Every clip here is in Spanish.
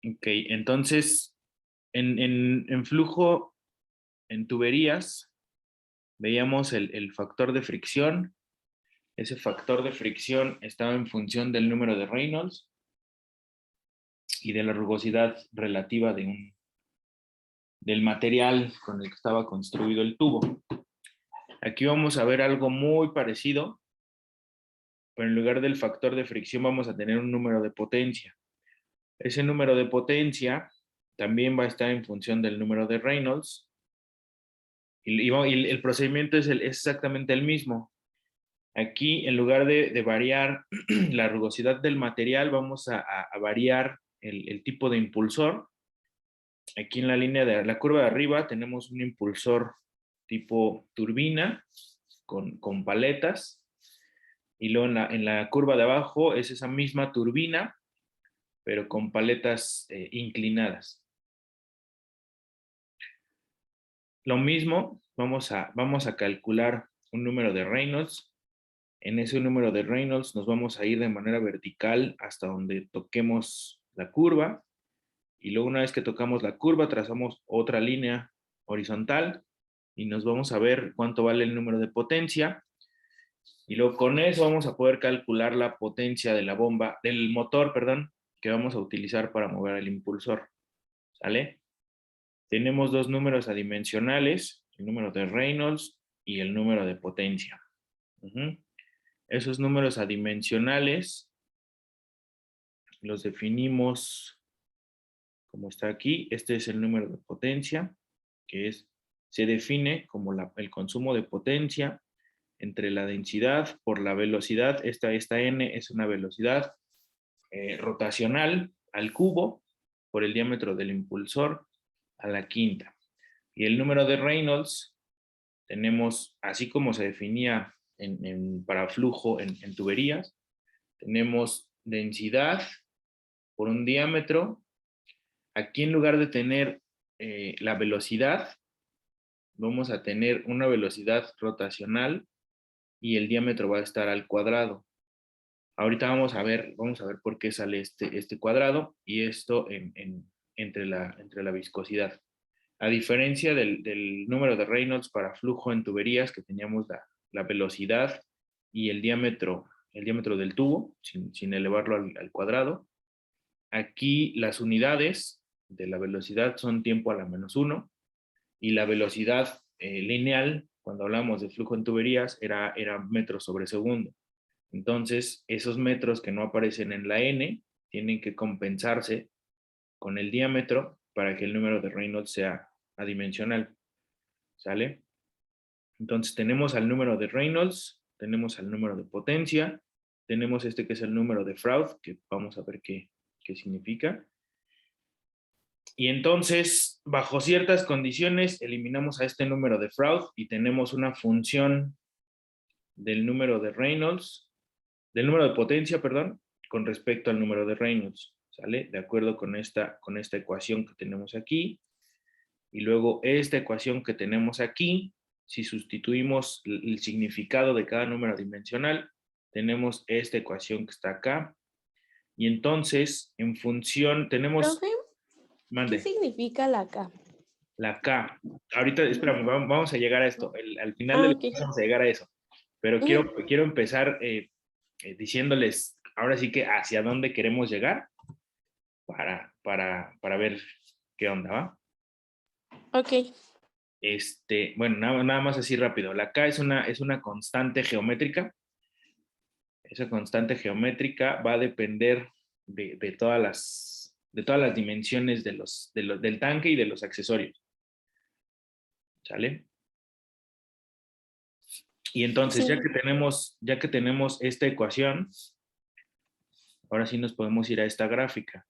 Ok, entonces, en flujo, en tuberías, veíamos el factor de fricción. Ese factor de fricción estaba en función del número de Reynolds y de la rugosidad relativa del material con el que estaba construido el tubo. Aquí vamos a ver algo muy parecido, pero en lugar del factor de fricción vamos a tener un número de potencia. Ese número de potencia también va a estar en función del número de Reynolds y el procedimiento es exactamente el mismo. Aquí, en lugar de variar la rugosidad del material, vamos a variar el tipo de impulsor. Aquí en la línea de la curva de arriba tenemos un impulsor tipo turbina con paletas. Y luego en la curva de abajo es esa misma turbina, pero con paletas inclinadas. Lo mismo, vamos a calcular un número de Reynolds. En ese número de Reynolds nos vamos a ir de manera vertical hasta donde toquemos la curva. Y luego una vez que tocamos la curva, trazamos otra línea horizontal y nos vamos a ver cuánto vale el número de potencia. Y luego con eso vamos a poder calcular la potencia de la bomba, del motor, perdón, que vamos a utilizar para mover el impulsor. ¿Sale? Tenemos dos números adimensionales, el número de Reynolds y el número de potencia. Esos números adimensionales los definimos como está aquí. Este es el número de potencia, que se define como el consumo de potencia entre la densidad por la velocidad. Esta n es una velocidad rotacional al cubo por el diámetro del impulsor a la quinta. Y el número de Reynolds tenemos, así como se definía para flujo en tuberías, tenemos densidad por un diámetro. Aquí en lugar de tener la velocidad, vamos a tener una velocidad rotacional y el diámetro va a estar al cuadrado. Ahorita vamos a ver por qué sale este cuadrado y esto entre la viscosidad. A diferencia del número de Reynolds para flujo en tuberías, que teníamos la velocidad y el diámetro del tubo, sin elevarlo al cuadrado, aquí las unidades de la velocidad son tiempo a la -1 y la velocidad lineal, cuando hablamos de flujo en tuberías, era metros sobre segundo. Entonces, esos metros que no aparecen en la n tienen que compensarse con el diámetro para que el número de Reynolds sea adimensional. ¿Sale? Entonces, tenemos al número de Reynolds, tenemos al número de potencia, tenemos este que es el número de Freud, que vamos a ver qué significa. Y entonces, bajo ciertas condiciones, eliminamos a este número de Freud y tenemos una función del número de Reynolds, del número de potencia, perdón, con respecto al número de Reynolds, ¿sale? De acuerdo con esta ecuación que tenemos aquí. Y luego esta ecuación que tenemos aquí, si sustituimos el significado de cada número dimensional, tenemos esta ecuación que está acá. Y entonces, en función, tenemos... Profe, ¿qué Mande. significa la K? La K. Ahorita, espérame, vamos a llegar a esto. Al final Ah, del ok. vamos a llegar a eso. Pero Ujú. quiero empezar diciéndoles ahora sí que hacia dónde queremos llegar para ver qué onda, ¿va? Ok. Bueno, nada más así rápido. La K es una constante geométrica. Esa constante geométrica va a depender de todas las dimensiones del tanque y de los accesorios. ¿Sale? Y entonces, Sí. ya que tenemos esta ecuación, ahora sí nos podemos ir a esta gráfica.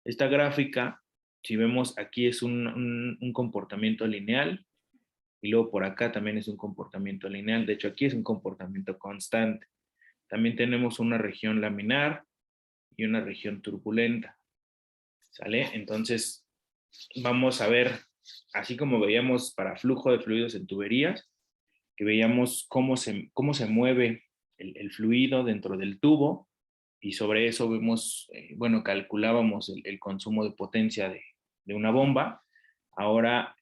Esta gráfica, si vemos aquí es un comportamiento lineal y luego por acá también es un comportamiento lineal. De hecho, aquí es un comportamiento constante. También tenemos una región laminar y una región turbulenta. ¿Sale? Entonces, vamos a ver, así como veíamos para flujo de fluidos en tuberías, que veíamos cómo se mueve el fluido dentro del tubo y sobre eso vemos, bueno, calculábamos el consumo de potencia de una bomba. Ahora,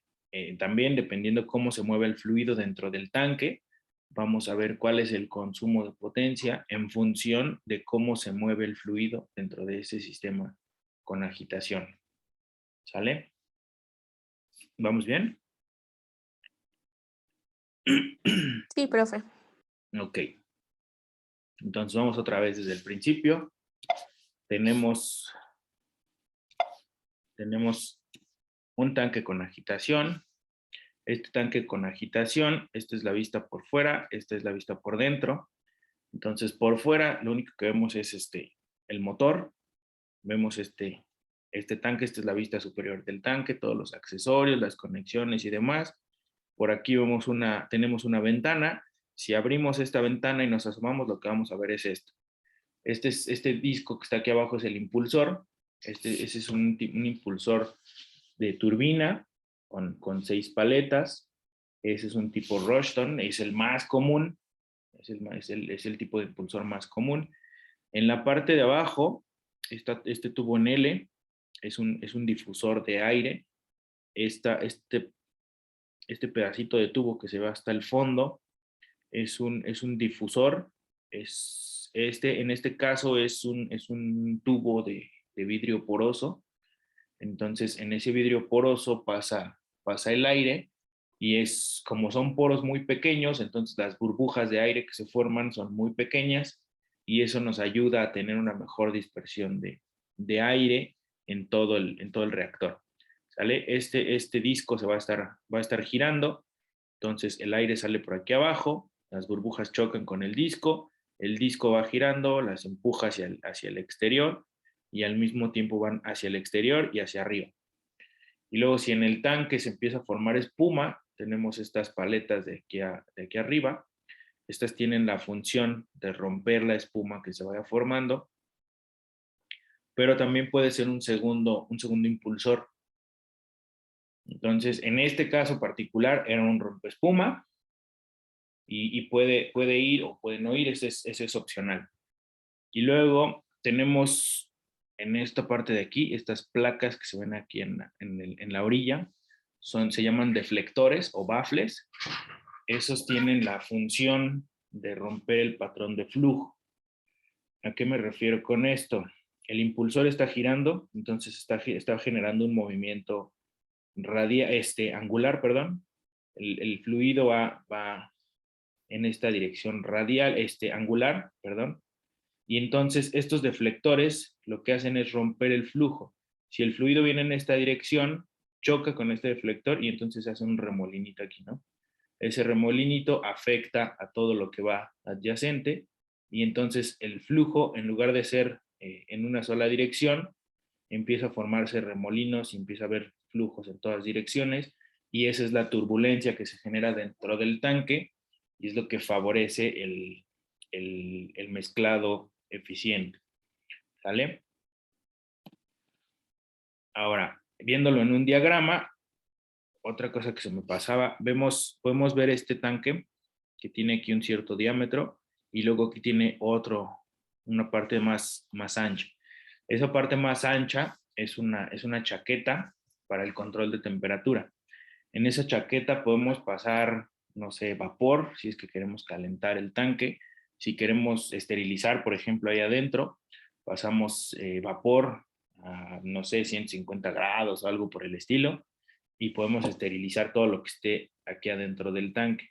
también dependiendo cómo se mueve el fluido dentro del tanque, vamos a ver cuál es el consumo de potencia en función de cómo se mueve el fluido dentro de ese sistema con agitación. ¿Sale? ¿Vamos bien? Sí, profe. Ok. Entonces vamos otra vez desde el principio. Tenemos un tanque con agitación. Este tanque con agitación, esta es la vista por fuera, esta es la vista por dentro. Entonces por fuera lo único que vemos es el motor. Vemos este tanque, esta es la vista superior del tanque, todos los accesorios, las conexiones y demás. Por aquí tenemos una ventana. Si abrimos esta ventana y nos asomamos, lo que vamos a ver es esto. Este disco que está aquí abajo es el impulsor. Ese es un impulsor de turbina con 6 paletas. Ese es un tipo Rushton, es el más común, es el tipo de impulsor más común. En la parte de abajo, este tubo en L es un difusor de aire. Este pedacito de tubo que se va hasta el fondo es un difusor. En este caso es un tubo de vidrio poroso. Entonces, en ese vidrio poroso pasa el aire y como son poros muy pequeños, entonces las burbujas de aire que se forman son muy pequeñas y eso nos ayuda a tener una mejor dispersión de aire en todo el reactor. ¿Sale? Este disco va a estar girando, entonces el aire sale por aquí abajo, las burbujas chocan con el disco va girando, las empuja hacia el exterior y al mismo tiempo van hacia el exterior y hacia arriba. Y luego si en el tanque se empieza a formar espuma, tenemos estas paletas de aquí arriba. Estas tienen la función de romper la espuma que se vaya formando, pero también puede ser un segundo impulsor. Entonces, en este caso particular era un rompeespuma y puede ir o puede no ir, ese es opcional. Y luego tenemos en esta parte de aquí, estas placas que se ven aquí en la orilla, se llaman deflectores o baffles. Esos tienen la función de romper el patrón de flujo. ¿A qué me refiero con esto? El impulsor está girando, entonces está generando un movimiento angular, perdón. El fluido va en esta dirección radial, angular, perdón. Y entonces estos deflectores lo que hacen es romper el flujo. Si el fluido viene en esta dirección, choca con este deflector y entonces hace un remolinito aquí, ¿no? Ese remolinito afecta a todo lo que va adyacente y entonces el flujo, en lugar de ser en una sola dirección, empieza a formarse remolinos y empieza a haber flujos en todas direcciones y esa es la turbulencia que se genera dentro del tanque y es lo que favorece el mezclado eficiente. ¿Sale? Ahora, viéndolo en un diagrama, otra cosa que se me pasaba, podemos ver este tanque que tiene aquí un cierto diámetro y luego aquí tiene una parte más ancha. Esa parte más ancha es una chaqueta para el control de temperatura. En esa chaqueta podemos pasar, no sé, vapor, si es que queremos calentar el tanque. Si queremos esterilizar, por ejemplo, ahí adentro, pasamos vapor a, no sé, 150 grados o algo por el estilo, y podemos esterilizar todo lo que esté aquí adentro del tanque.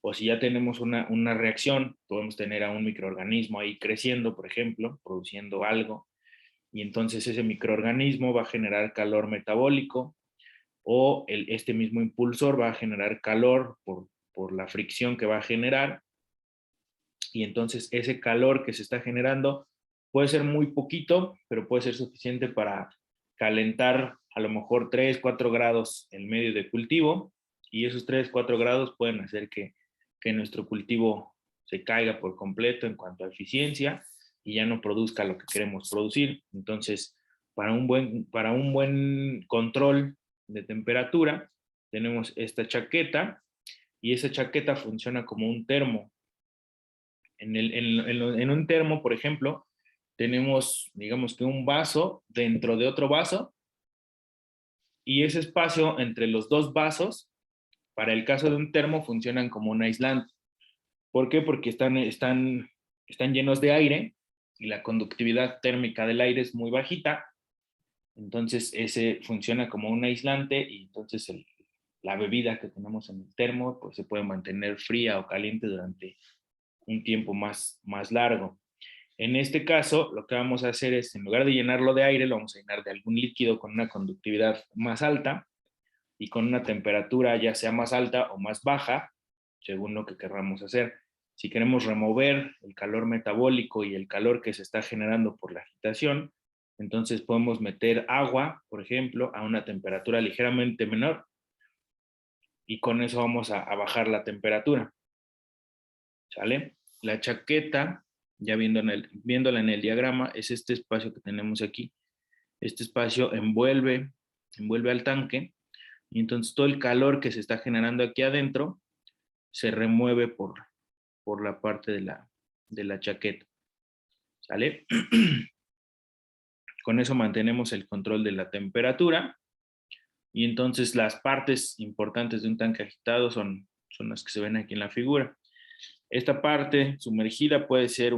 O si ya tenemos una reacción, podemos tener a un microorganismo ahí creciendo, por ejemplo, produciendo algo, y entonces ese microorganismo va a generar calor metabólico o este mismo impulsor va a generar calor por la fricción que va a generar y entonces ese calor que se está generando puede ser muy poquito, pero puede ser suficiente para calentar a lo mejor 3, 4 grados el medio de cultivo y esos 3, 4 grados pueden hacer que nuestro cultivo se caiga por completo en cuanto a eficiencia y ya no produzca lo que queremos producir. Entonces, para un buen control de temperatura, tenemos esta chaqueta y esa chaqueta funciona como un termo. En un termo, por ejemplo, tenemos, digamos que un vaso dentro de otro vaso, y ese espacio entre los dos vasos, para el caso de un termo, funcionan como un aislante. ¿Por qué? Porque están llenos de aire y la conductividad térmica del aire es muy bajita, entonces ese funciona como un aislante y entonces la bebida que tenemos en el termo pues se puede mantener fría o caliente durante un tiempo más largo. En este caso, lo que vamos a hacer es, en lugar de llenarlo de aire, lo vamos a llenar de algún líquido con una conductividad más alta y con una temperatura ya sea más alta o más baja, según lo que querramos hacer. Si queremos remover el calor metabólico y el calor que se está generando por la agitación, entonces podemos meter agua, por ejemplo, a una temperatura ligeramente menor y con eso vamos a bajar la temperatura. ¿Sale? La chaqueta, ya viéndola en el diagrama, es este espacio que tenemos aquí. Este espacio envuelve al tanque y entonces todo el calor que se está generando aquí adentro se remueve por la parte de la chaqueta. ¿Sale? Con eso mantenemos el control de la temperatura y entonces las partes importantes de un tanque agitado son las que se ven aquí en la figura. Esta parte sumergida puede ser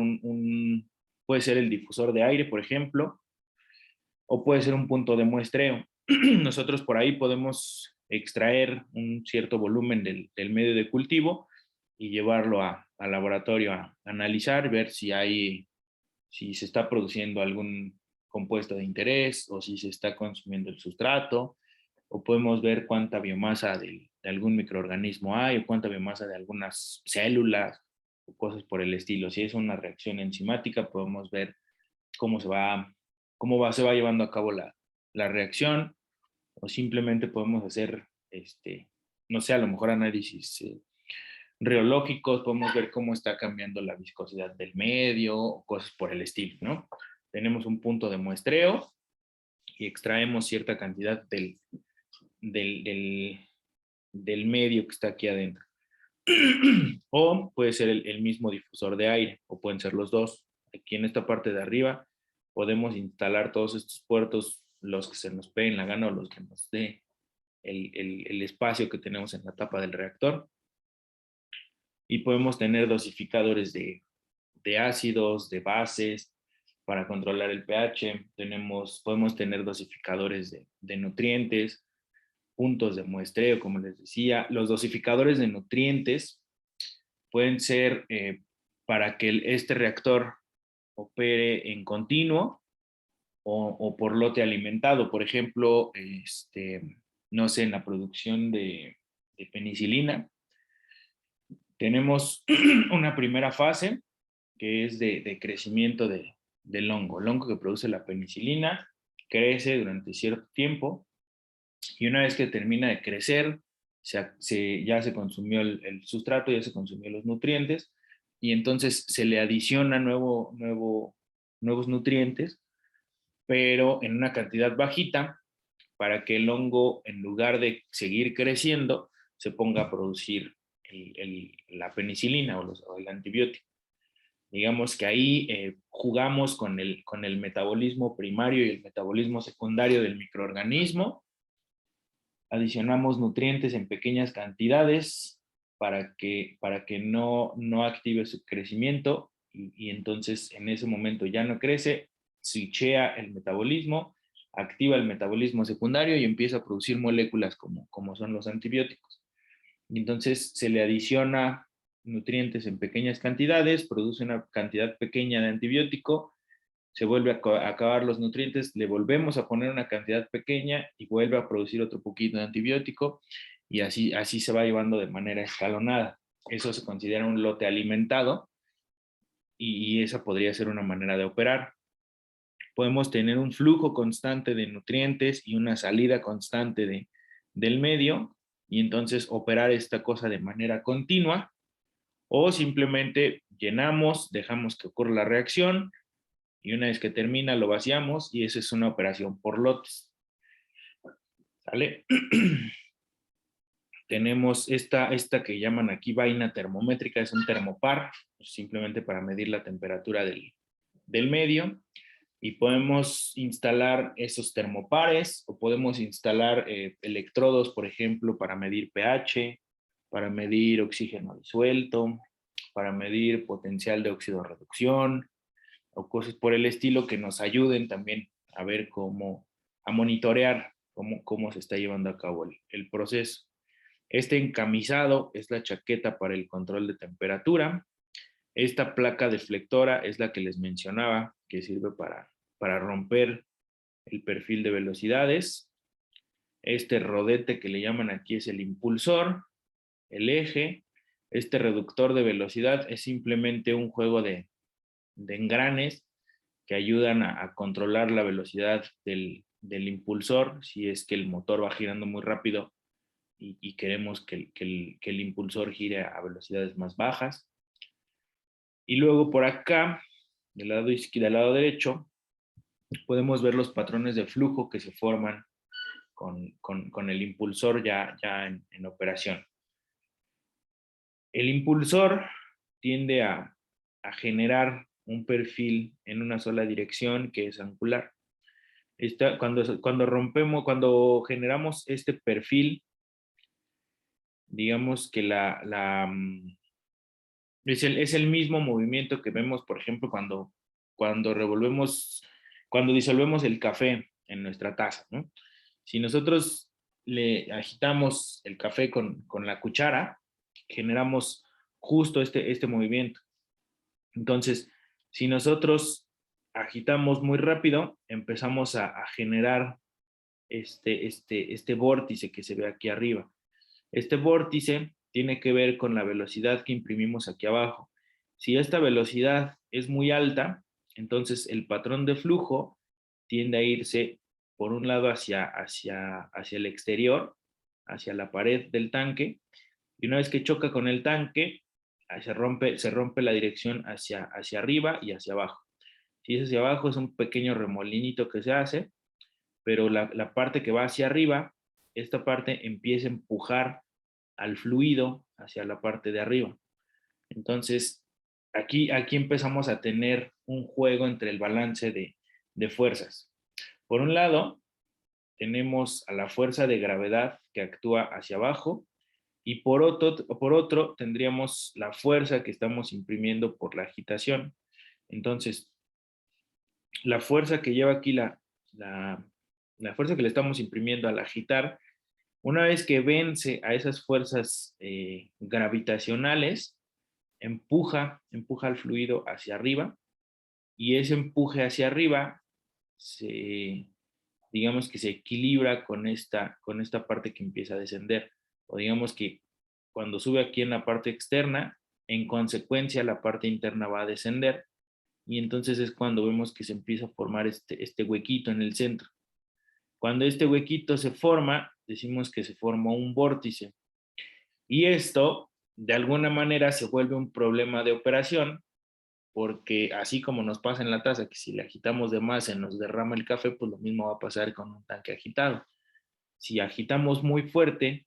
puede ser el difusor de aire, por ejemplo, o puede ser un punto de muestreo. Nosotros por ahí podemos extraer un cierto volumen del medio de cultivo y llevarlo al laboratorio a analizar, ver si se está produciendo algún compuesto de interés o si se está consumiendo el sustrato, o podemos ver cuánta biomasa de algún microorganismo hay o cuánta biomasa de algunas células o cosas por el estilo. Si es una reacción enzimática, podemos ver cómo se va llevando a cabo la reacción, o simplemente podemos hacer, no sé, a lo mejor análisis reológicos, podemos ver cómo está cambiando la viscosidad del medio, o cosas por el estilo, ¿no? Tenemos un punto de muestreo y extraemos cierta cantidad del, del, del medio que está aquí adentro. O puede ser el mismo difusor de aire, o pueden ser los dos. Aquí en esta parte de arriba podemos instalar todos estos puertos, los que se nos peguen la gana o los que nos dé el espacio que tenemos en la tapa del reactor. Y podemos tener dosificadores de ácidos, de bases, para controlar el pH. Podemos tener dosificadores de nutrientes, puntos de muestreo, como les decía. Los dosificadores de nutrientes pueden ser para que este reactor opere en continuo o por lote alimentado. Por ejemplo, no sé, en la producción de penicilina, tenemos una primera fase que es de crecimiento del hongo. El hongo que produce la penicilina crece durante cierto tiempo y una vez que termina de crecer, ya se consumió el sustrato, ya se consumió los nutrientes y entonces se le adiciona nuevos nutrientes, pero en una cantidad bajita para que el hongo, en lugar de seguir creciendo, se ponga a producir la penicilina o el antibiótico. Digamos que ahí jugamos con el metabolismo primario y el metabolismo secundario del microorganismo, adicionamos nutrientes en pequeñas cantidades para que no active su crecimiento y entonces en ese momento ya no crece, switchea el metabolismo, activa el metabolismo secundario y empieza a producir moléculas como son los antibióticos. Y entonces se le adiciona nutrientes en pequeñas cantidades, produce una cantidad pequeña de antibiótico, se vuelve a acabar los nutrientes, le volvemos a poner una cantidad pequeña y vuelve a producir otro poquito de antibiótico y así se va llevando de manera escalonada. Eso se considera un lote alimentado y esa podría ser una manera de operar. Podemos tener un flujo constante de nutrientes y una salida constante del medio y entonces operar esta cosa de manera continua, o simplemente llenamos, dejamos que ocurra la reacción y una vez que termina lo vaciamos y esa es una operación por lotes. ¿Sale? Tenemos esta que llaman aquí vaina termométrica, es un termopar, simplemente para medir la temperatura del medio y podemos instalar esos termopares o podemos instalar electrodos, por ejemplo, para medir pH, para medir oxígeno disuelto, para medir potencial de oxidorreducción o cosas por el estilo que nos ayuden también a ver a monitorear cómo se está llevando a cabo el proceso. Este encamisado es la chaqueta para el control de temperatura. Esta placa deflectora es la que les mencionaba, que sirve para romper el perfil de velocidades. Este rodete que le llaman aquí es el impulsor, el eje. Este reductor de velocidad es simplemente un juego de engranes que ayudan a controlar la velocidad del impulsor si es que el motor va girando muy rápido y queremos que el impulsor gire a velocidades más bajas. Y luego por acá, del lado derecho, podemos ver los patrones de flujo que se forman con el impulsor ya en operación. El impulsor tiende a generar un perfil en una sola dirección que es angular. Cuando generamos este perfil, digamos que es el mismo movimiento que vemos, por ejemplo, cuando disolvemos el café en nuestra taza, ¿no? Si nosotros le agitamos el café con la cuchara, generamos justo este movimiento. Entonces, si nosotros agitamos muy rápido, empezamos a generar este vórtice que se ve aquí arriba. Este vórtice tiene que ver con la velocidad que imprimimos aquí abajo. Si esta velocidad es muy alta, entonces el patrón de flujo tiende a irse por un lado hacia el exterior, hacia la pared del tanque, y una vez que choca con el tanque, se rompe la dirección hacia arriba y hacia abajo. Si es hacia abajo, es un pequeño remolinito que se hace, pero la parte que va hacia arriba, esta parte empieza a empujar al fluido hacia la parte de arriba. Entonces, aquí empezamos a tener un juego entre el balance de fuerzas. Por un lado, tenemos a la fuerza de gravedad que actúa hacia abajo y por otro tendríamos la fuerza que estamos imprimiendo por la agitación. Entonces, la fuerza que lleva aquí la fuerza que le estamos imprimiendo al agitar, una vez que vence a esas fuerzas gravitacionales, empuja el fluido hacia arriba y ese empuje hacia arriba digamos que se equilibra con esta parte que empieza a descender. O digamos que cuando sube aquí en la parte externa, en consecuencia la parte interna va a descender y entonces es cuando vemos que se empieza a formar este huequito en el centro. Cuando este huequito se forma, decimos que se formó un vórtice. Y esto, de alguna manera, se vuelve un problema de operación, porque así como nos pasa en la taza, que si la agitamos de más se nos derrama el café, pues lo mismo va a pasar con un tanque agitado. Si agitamos muy fuerte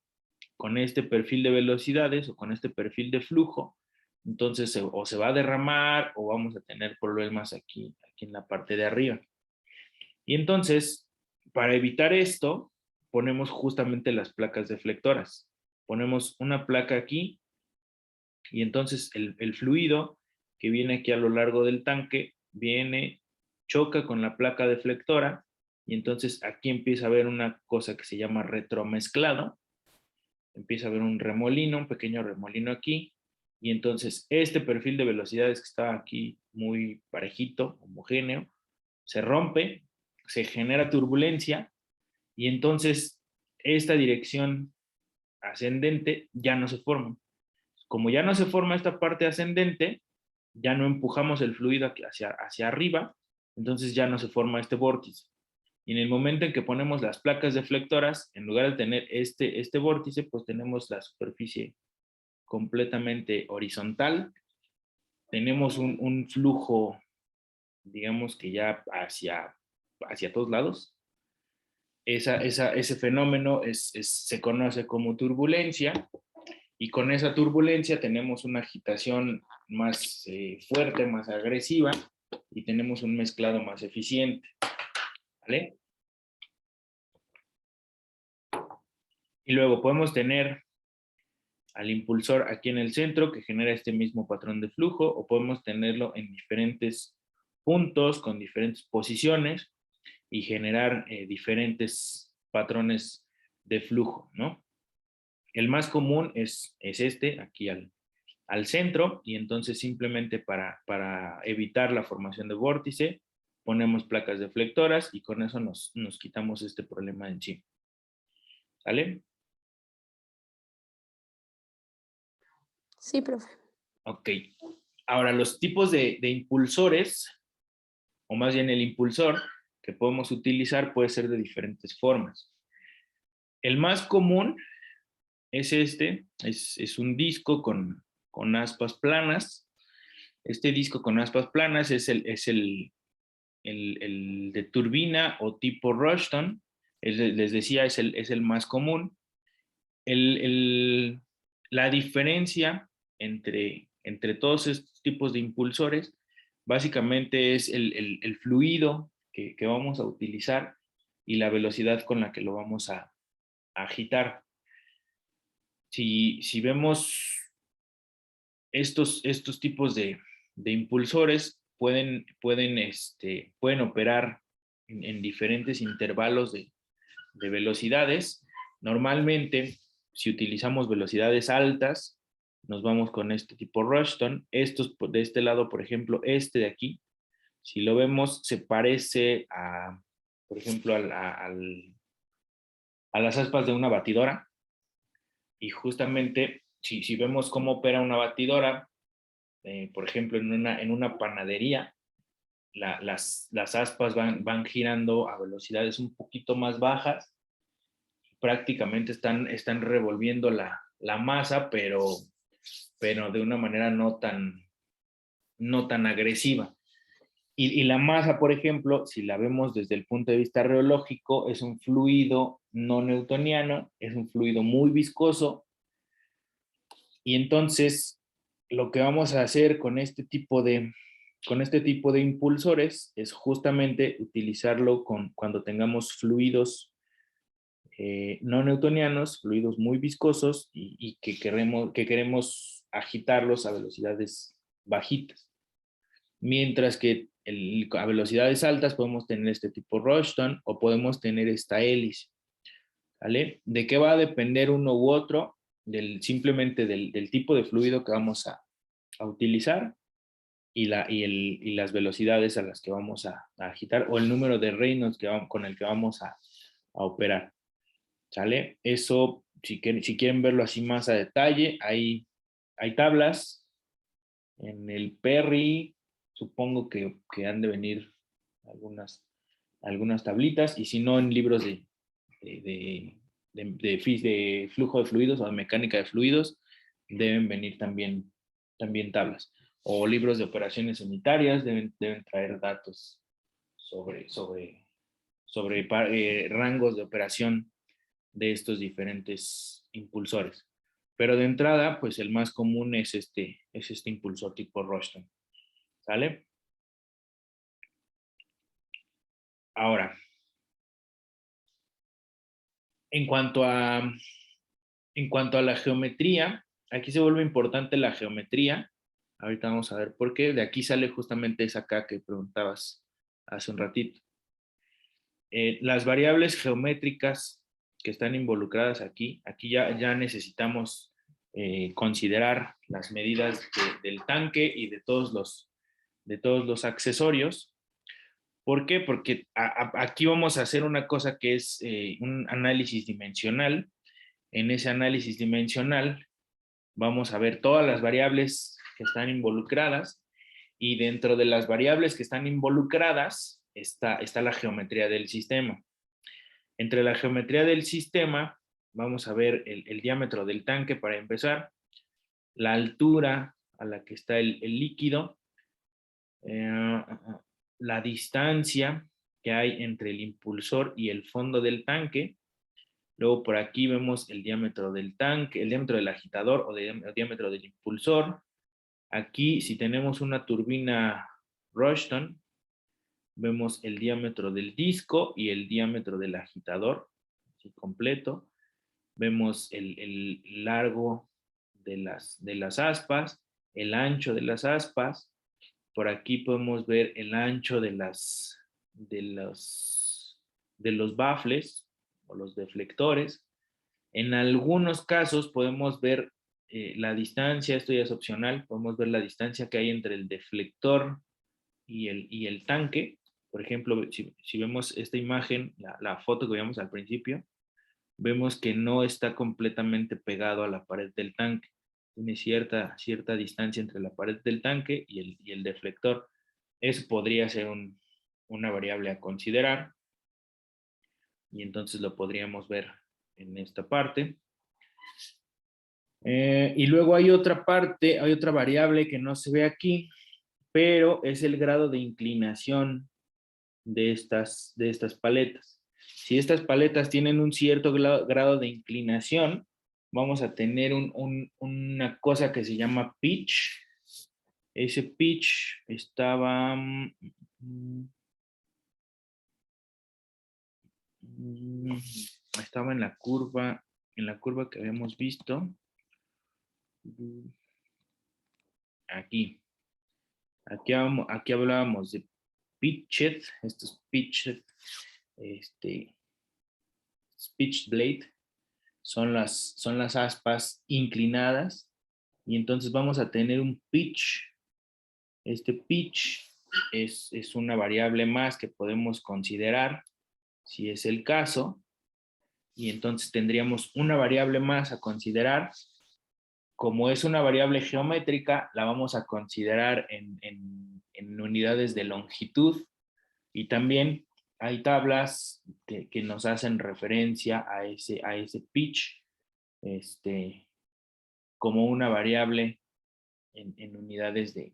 con este perfil de velocidades o con este perfil de flujo, entonces o se va a derramar o vamos a tener problemas aquí en la parte de arriba. Y entonces, para evitar esto, ponemos justamente las placas deflectoras. Ponemos una placa aquí y entonces el fluido que viene aquí a lo largo del tanque choca con la placa deflectora y entonces aquí empieza a haber una cosa que se llama retromezclado. Empieza a haber un remolino, un pequeño remolino aquí y entonces este perfil de velocidades que está aquí muy parejito, homogéneo, se rompe, se genera turbulencia y entonces esta dirección ascendente ya no se forma. Como ya no se forma esta parte ascendente, ya no empujamos el fluido hacia arriba, entonces ya no se forma este vórtice. Y en el momento en que ponemos las placas deflectoras, en lugar de tener este vórtice, pues tenemos la superficie completamente horizontal. Tenemos un flujo, digamos que ya hacia todos lados. Ese fenómeno se conoce como turbulencia y con esa turbulencia tenemos una agitación más fuerte, más agresiva y tenemos un mezclado más eficiente, ¿vale? Y luego podemos tener al impulsor aquí en el centro que genera este mismo patrón de flujo, o podemos tenerlo en diferentes puntos con diferentes posiciones y generar diferentes patrones de flujo, ¿no? El más común es este, aquí al centro, y entonces simplemente para evitar la formación de vórtice, ponemos placas deflectoras y con eso nos quitamos este problema de encima. ¿Sale? Sí, profe. Ok. Ahora, los tipos de impulsores, o más bien el impulsor que podemos utilizar puede ser de diferentes formas. El más común es este, es un disco con aspas planas. Este disco con aspas planas es el de turbina o tipo Rushton. Les decía, es el más común. La diferencia entre todos estos tipos de impulsores básicamente es el fluido que vamos a utilizar y la velocidad con la que lo vamos a agitar. Si vemos estos tipos de impulsores, pueden operar en diferentes intervalos de velocidades. Normalmente, si utilizamos velocidades altas, nos vamos con este tipo Rushton. Estos de este lado, por ejemplo, este de aquí, si lo vemos, se parece por ejemplo, a las aspas de una batidora. Y justamente, si vemos cómo opera una batidora, por ejemplo, en una panadería, las aspas van girando a velocidades un poquito más bajas, prácticamente están revolviendo la masa, pero de una manera no tan agresiva. Y la masa, por ejemplo, si la vemos desde el punto de vista reológico, es un fluido no newtoniano, es un fluido muy viscoso, y entonces lo que vamos a hacer con este tipo de impulsores es justamente utilizarlo cuando tengamos fluidos no newtonianos, fluidos muy viscosos y que queremos agitarlos a velocidades bajitas. Mientras que a velocidades altas podemos tener este tipo Rushton o podemos tener esta hélice. ¿Vale? ¿De qué va a depender uno u otro? Simplemente del tipo de fluido que vamos a utilizar y las velocidades a las que vamos a agitar, o el número de Reynolds con el que vamos a operar. ¿Sale? Eso, si quieren verlo así más a detalle, hay tablas en el Perry, supongo que han de venir algunas tablitas, y si no, en libros de flujo de fluidos o de mecánica de fluidos, deben venir también tablas. O libros de operaciones unitarias deben traer datos sobre rangos de operación de estos diferentes impulsores. Pero de entrada, pues el más común es este impulsor tipo Rushton. ¿Sale? Ahora, en cuanto a la geometría, aquí se vuelve importante la geometría. Ahorita vamos a ver por qué. De aquí sale justamente esa acá que preguntabas hace un ratito. Las variables geométricas que están involucradas aquí ya necesitamos considerar las medidas del tanque y de todos los accesorios. ¿Por qué? Porque aquí vamos a hacer una cosa que es un análisis dimensional. En ese análisis dimensional vamos a ver todas las variables que están involucradas, y dentro de las variables que están involucradas está la geometría del sistema. Entre la geometría del sistema vamos a ver el diámetro del tanque para empezar, la altura a la que está el líquido, la distancia que hay entre el impulsor y el fondo del tanque. Luego por aquí vemos el diámetro del tanque, el diámetro del agitador o el diámetro del impulsor. Aquí, si tenemos una turbina Rushton. Vemos el diámetro del disco y el diámetro del agitador, así completo. Vemos el largo de las aspas, el ancho de las aspas. Por aquí podemos ver el ancho de los baffles o los deflectores. En algunos casos podemos ver la distancia, esto ya es opcional, podemos ver la distancia que hay entre el deflector y el tanque. Por ejemplo, si vemos esta imagen, la foto que veíamos al principio, vemos que no está completamente pegado a la pared del tanque. Tiene cierta distancia entre la pared del tanque y el deflector. Eso podría ser una variable a considerar. Y entonces lo podríamos ver en esta parte. Y luego hay otra parte, hay otra variable que no se ve aquí, pero es el grado de inclinación de estas paletas. Si estas paletas tienen un cierto grado de inclinación, vamos a tener una cosa que se llama pitch. Ese pitch estaba en la curva que habíamos visto. Aquí hablábamos de pitched, estos pitched, pitch blade, son las aspas inclinadas, y entonces vamos a tener un pitch. Este pitch es una variable más que podemos considerar si es el caso, y entonces tendríamos una variable más a considerar. Como es una variable geométrica, la vamos a considerar en unidades de longitud, y también hay tablas que nos hacen referencia a ese pitch como una variable en unidades de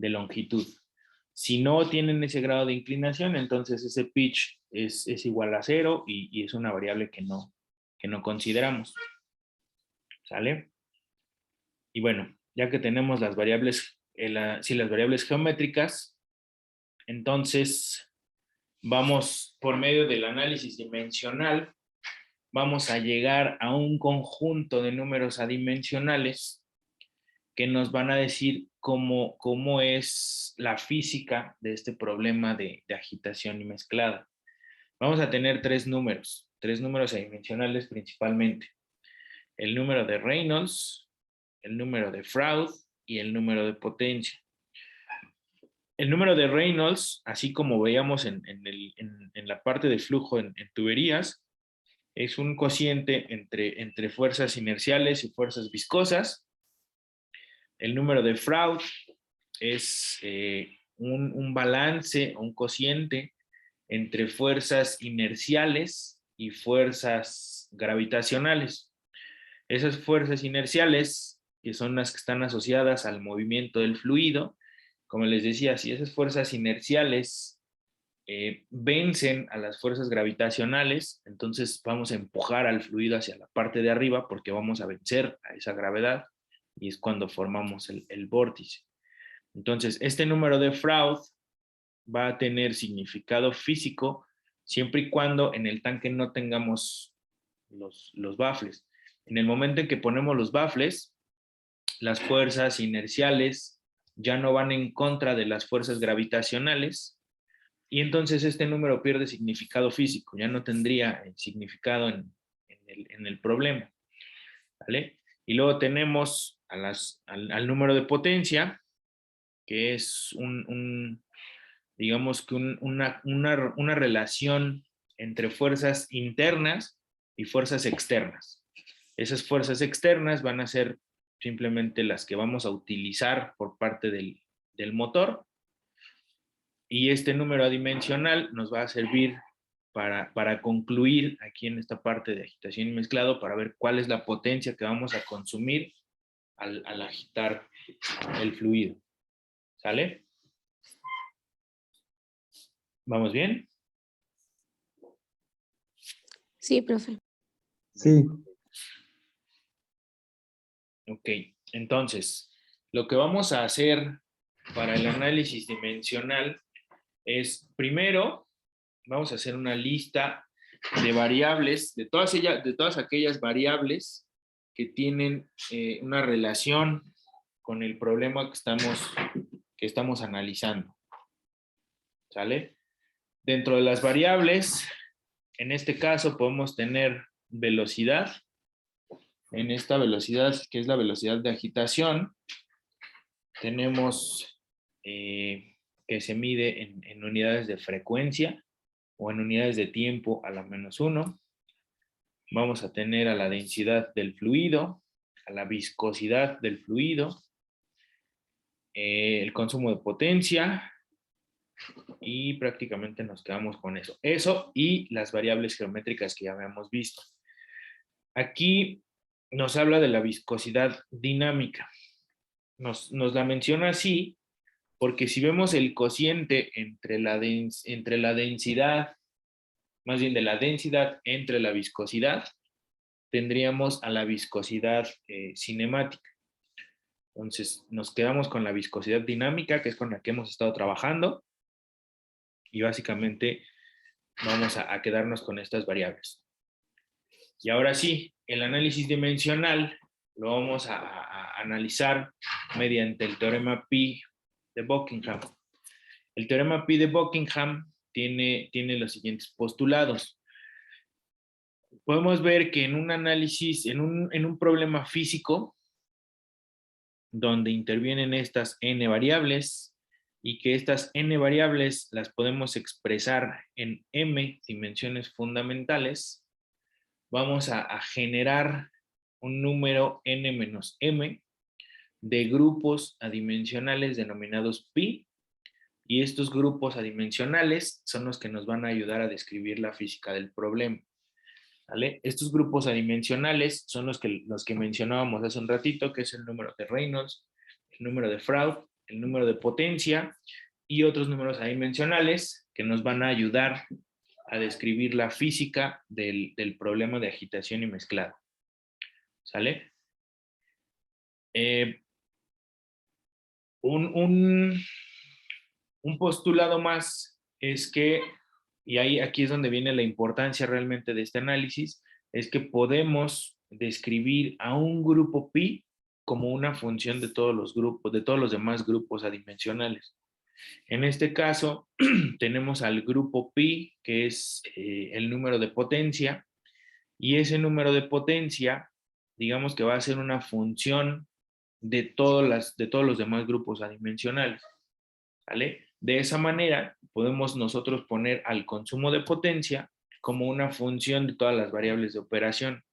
longitud. Si no tienen ese grado de inclinación, entonces ese pitch es igual a 0 y es una variable que no consideramos. ¿Sale? Y bueno, ya que tenemos las variables, las variables geométricas, entonces vamos por medio del análisis dimensional, vamos a llegar a un conjunto de números adimensionales que nos van a decir cómo es la física de este problema de agitación y mezclada. Vamos a tener tres números adimensionales principalmente. El número de Reynolds, el número de Freud y el número de potencia. El número de Reynolds, así como veíamos en la parte de flujo en tuberías, es un cociente entre fuerzas inerciales y fuerzas viscosas. El número de Freud es un balance, un cociente entre fuerzas inerciales y fuerzas gravitacionales. Esas fuerzas inerciales, que son las que están asociadas al movimiento del fluido, como les decía, si esas fuerzas inerciales vencen a las fuerzas gravitacionales, entonces vamos a empujar al fluido hacia la parte de arriba porque vamos a vencer a esa gravedad, y es cuando formamos el vórtice. Entonces, este número de Freud va a tener significado físico siempre y cuando en el tanque no tengamos los baffles. En el momento en que ponemos los baffles, las fuerzas inerciales ya no van en contra de las fuerzas gravitacionales, y entonces este número pierde significado físico, ya no tendría significado en el problema. ¿Vale? Y luego tenemos al número de potencia, que es digamos que una relación entre fuerzas internas y fuerzas externas. Esas fuerzas externas van a ser simplemente las que vamos a utilizar por parte del motor, y este número adimensional nos va a servir para concluir aquí en esta parte de agitación y mezclado, para ver cuál es la potencia que vamos a consumir al agitar el fluido. ¿Sale? ¿Vamos bien? Sí, profe. Sí, Ok, entonces, lo que vamos a hacer para el análisis dimensional es, primero, vamos a hacer una lista de variables, de todas aquellas variables que tienen una relación con el problema que estamos analizando. ¿Sale? Dentro de las variables, en este caso podemos tener velocidad. En esta velocidad, que es la velocidad de agitación, tenemos que se mide en unidades de frecuencia o en unidades de tiempo a la -1. Vamos a tener a la densidad del fluido, a la viscosidad del fluido, el consumo de potencia, y prácticamente nos quedamos con eso. Eso y las variables geométricas que ya habíamos visto. Aquí nos habla de la viscosidad dinámica. Nos la menciona así porque si vemos el cociente entre la densidad, más bien de la densidad entre la viscosidad, tendríamos a la viscosidad cinemática. Entonces nos quedamos con la viscosidad dinámica, que es con la que hemos estado trabajando, y básicamente vamos a quedarnos con estas variables. Y ahora sí, el análisis dimensional lo vamos a analizar mediante el teorema Pi de Buckingham. El teorema Pi de Buckingham tiene los siguientes postulados. Podemos ver que en un análisis, en un problema físico, donde intervienen estas n variables, y que estas n variables las podemos expresar en m dimensiones fundamentales, vamos a generar un número n menos m de grupos adimensionales denominados pi, y estos grupos adimensionales son los que nos van a ayudar a describir la física del problema. ¿Vale? Estos grupos adimensionales son los que mencionábamos hace un ratito, que es el número de Reynolds, el número de Freud, el número de potencia y otros números adimensionales que nos van a ayudar a describir la física del problema de agitación y mezclado. ¿Sale? Un postulado más es que, y aquí es donde viene la importancia realmente de este análisis, es que podemos describir a un grupo pi como una función de todos los grupos, de todos los demás grupos adimensionales. En este caso, tenemos al grupo pi, que es el número de potencia, y ese número de potencia, digamos que va a ser una función de todos los demás grupos adimensionales. ¿Vale? De esa manera, podemos nosotros poner al consumo de potencia como una función de todas las variables de operación.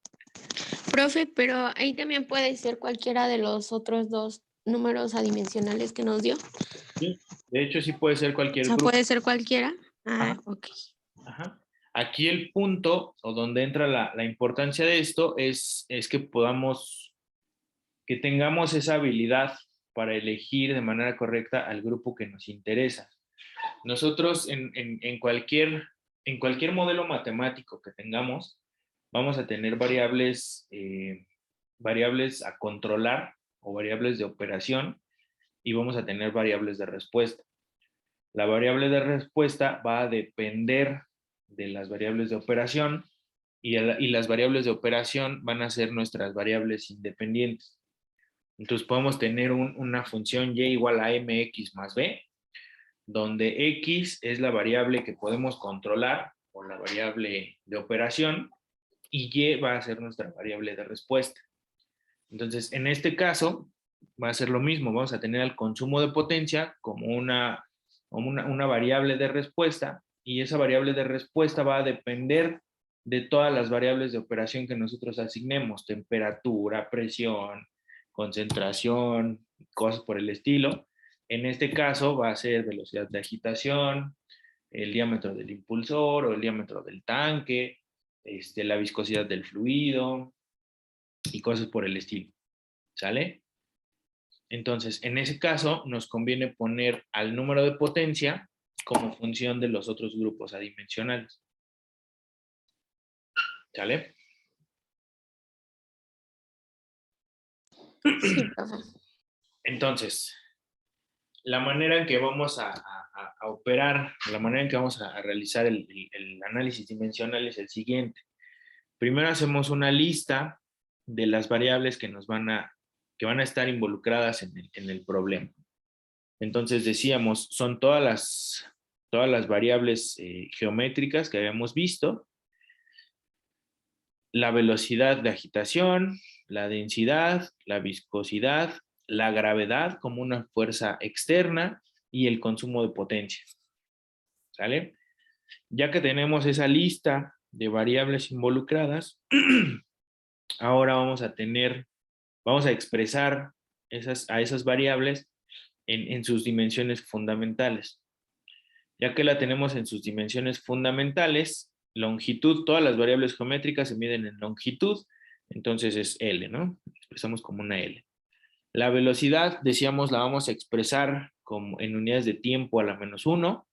Profe, pero ahí también puede ser cualquiera de los otros dos números adimensionales que nos dio. Sí, de hecho, sí puede ser O cualquier sea, grupo. puede ser cualquiera. Ah, Ajá, ok. ajá. Aquí el punto, o donde entra la importancia de esto, es que que tengamos esa habilidad para elegir de manera correcta al grupo que nos interesa. Nosotros en cualquier modelo matemático que tengamos, vamos a tener variables a controlar o variables de operación, y vamos a tener variables de respuesta. La variable de respuesta va a depender de las variables de operación, y las variables de operación van a ser nuestras variables independientes. Entonces podemos tener una función y igual a mx más b, donde x es la variable que podemos controlar o la variable de operación, y y va a ser nuestra variable de respuesta. Entonces, en este caso, va a ser lo mismo. Vamos a tener el consumo de potencia como una variable de respuesta, y esa variable de respuesta va a depender de todas las variables de operación que nosotros asignemos: temperatura, presión, concentración, cosas por el estilo. En este caso va a ser velocidad de agitación, el diámetro del impulsor o el diámetro del tanque, la viscosidad del fluido y cosas por el estilo. ¿Sale? Entonces, en ese caso, nos conviene poner al número de potencia como función de los otros grupos adimensionales. ¿Sale? Sí, profe. Entonces, la manera en que vamos a operar, la manera en que vamos a realizar el análisis dimensional es el siguiente. Primero hacemos una lista de las variables que que van a estar involucradas en el problema. Entonces decíamos, son todas las variables geométricas que habíamos visto, la velocidad de agitación, la densidad, la viscosidad, la gravedad como una fuerza externa y el consumo de potencia. ¿Sale? Ya que tenemos esa lista de variables involucradas, ahora vamos a expresar a esas variables en sus dimensiones fundamentales. Ya que la tenemos en sus dimensiones fundamentales, longitud, todas las variables geométricas se miden en longitud, entonces es L, ¿no? Expresamos como una L. La velocidad, decíamos, la vamos a expresar como en unidades de tiempo a la -1,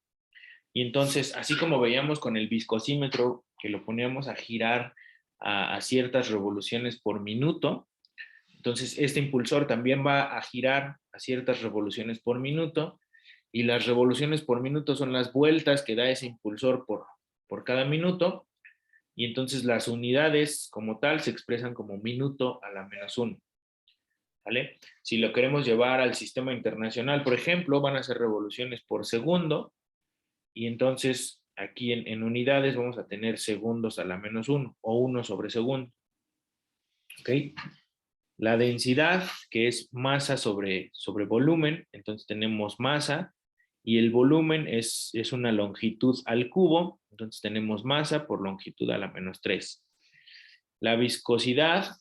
y entonces, así como veíamos con el viscosímetro, que lo poníamos a girar a ciertas revoluciones por minuto, entonces este impulsor también va a girar a ciertas revoluciones por minuto, y las revoluciones por minuto son las vueltas que da ese impulsor por cada minuto, y entonces las unidades como tal se expresan como minuto a la -1. ¿Vale? Si lo queremos llevar al sistema internacional, por ejemplo, van a ser revoluciones por segundo, y entonces aquí en unidades vamos a tener segundos a la -1 o 1 sobre segundo. ¿Ok? La densidad, que es masa sobre volumen, entonces tenemos masa, y el volumen es una longitud al cubo, entonces tenemos masa por longitud a la -3. La viscosidad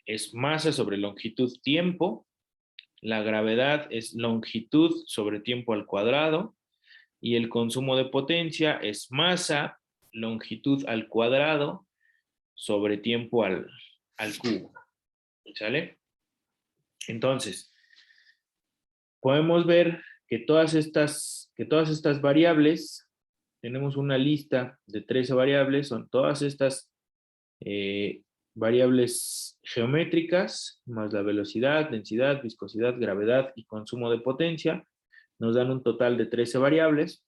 es masa sobre longitud tiempo, la gravedad es longitud sobre tiempo al cuadrado, y el consumo de potencia es masa, longitud al cuadrado sobre tiempo al cubo. ¿Sale? Entonces, podemos ver que todas estas variables, tenemos una lista de 13 variables, son todas estas variables geométricas, más la velocidad, densidad, viscosidad, gravedad y consumo de potencia, nos dan un total de 13 variables,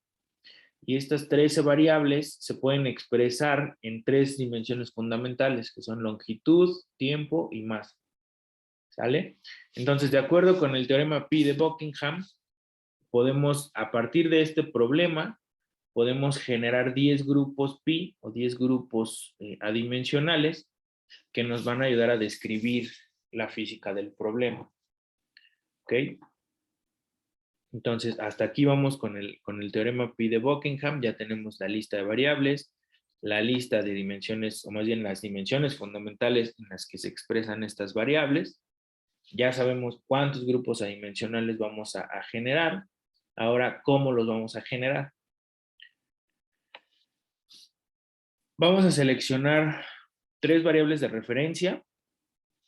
y estas 13 variables se pueden expresar en 3 dimensiones fundamentales, que son longitud, tiempo y masa. ¿Sale? Entonces, de acuerdo con el teorema Pi de Buckingham, podemos, a partir de este problema, podemos generar 10 grupos pi o 10 grupos adimensionales que nos van a ayudar a describir la física del problema. ¿Ok? Entonces, hasta aquí vamos con el teorema Pi de Buckingham. Ya tenemos la lista de variables, la lista de dimensiones, o más bien las dimensiones fundamentales en las que se expresan estas variables. Ya sabemos cuántos grupos adimensionales vamos a generar. Ahora, ¿cómo los vamos a generar? Vamos a seleccionar 3 variables de referencia,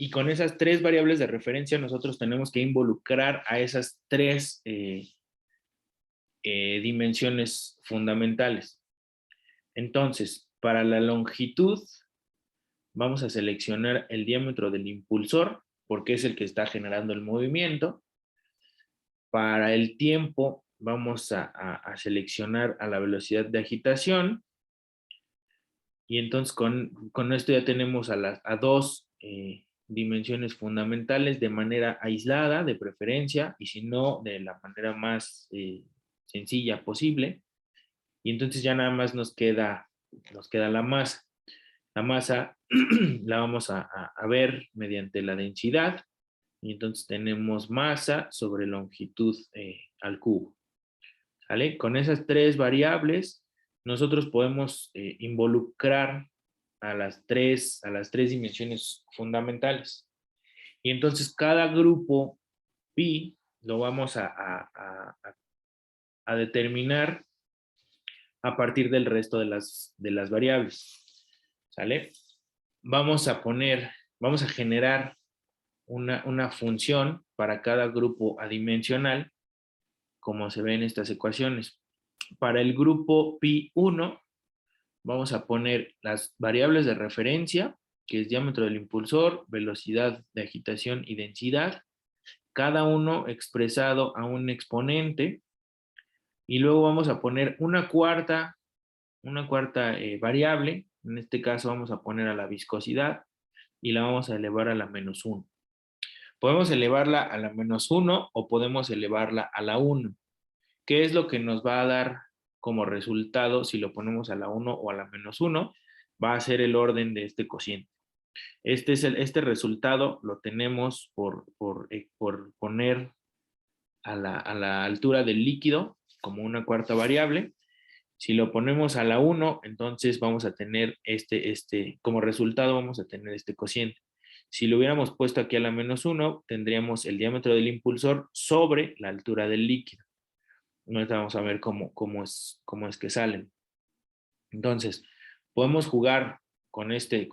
y con esas 3 variables de referencia nosotros tenemos que involucrar a esas 3 dimensiones fundamentales. Entonces, para la longitud, vamos a seleccionar el diámetro del impulsor, porque es el que está generando el movimiento. Para el tiempo, vamos a seleccionar a la velocidad de agitación, y entonces con esto ya tenemos a 2 dimensiones fundamentales de manera aislada, de preferencia, y si no, de la manera más sencilla posible. Y entonces ya nada más nos queda la masa. La masa la vamos a ver mediante la densidad, y entonces tenemos masa sobre longitud al cubo. ¿Sale? Con esas 3 variables, nosotros podemos involucrar a las tres dimensiones fundamentales. Y entonces cada grupo pi lo vamos a determinar a partir del resto de las variables. ¿Sale? Vamos a generar una función para cada grupo adimensional, como se ve en estas ecuaciones. Para el grupo pi1, vamos a poner las variables de referencia, que es diámetro del impulsor, velocidad de agitación y densidad. cada uno expresado a un exponente, y luego vamos a poner una cuarta variable. En este caso vamos a poner a la viscosidad y la vamos a elevar a la -1. Podemos elevarla a la -1 o podemos elevarla a la 1. ¿Qué es lo que nos va a dar como resultado si lo ponemos a la 1 o a la -1? Va a ser el orden de este cociente. Este resultado lo tenemos por poner a la altura del líquido como una cuarta variable. Si lo ponemos a la 1, entonces vamos a tener como resultado vamos a tener este cociente. Si lo hubiéramos puesto aquí a la -1, tendríamos el diámetro del impulsor sobre la altura del líquido. Ahorita vamos a ver cómo es que salen. Entonces, podemos jugar con este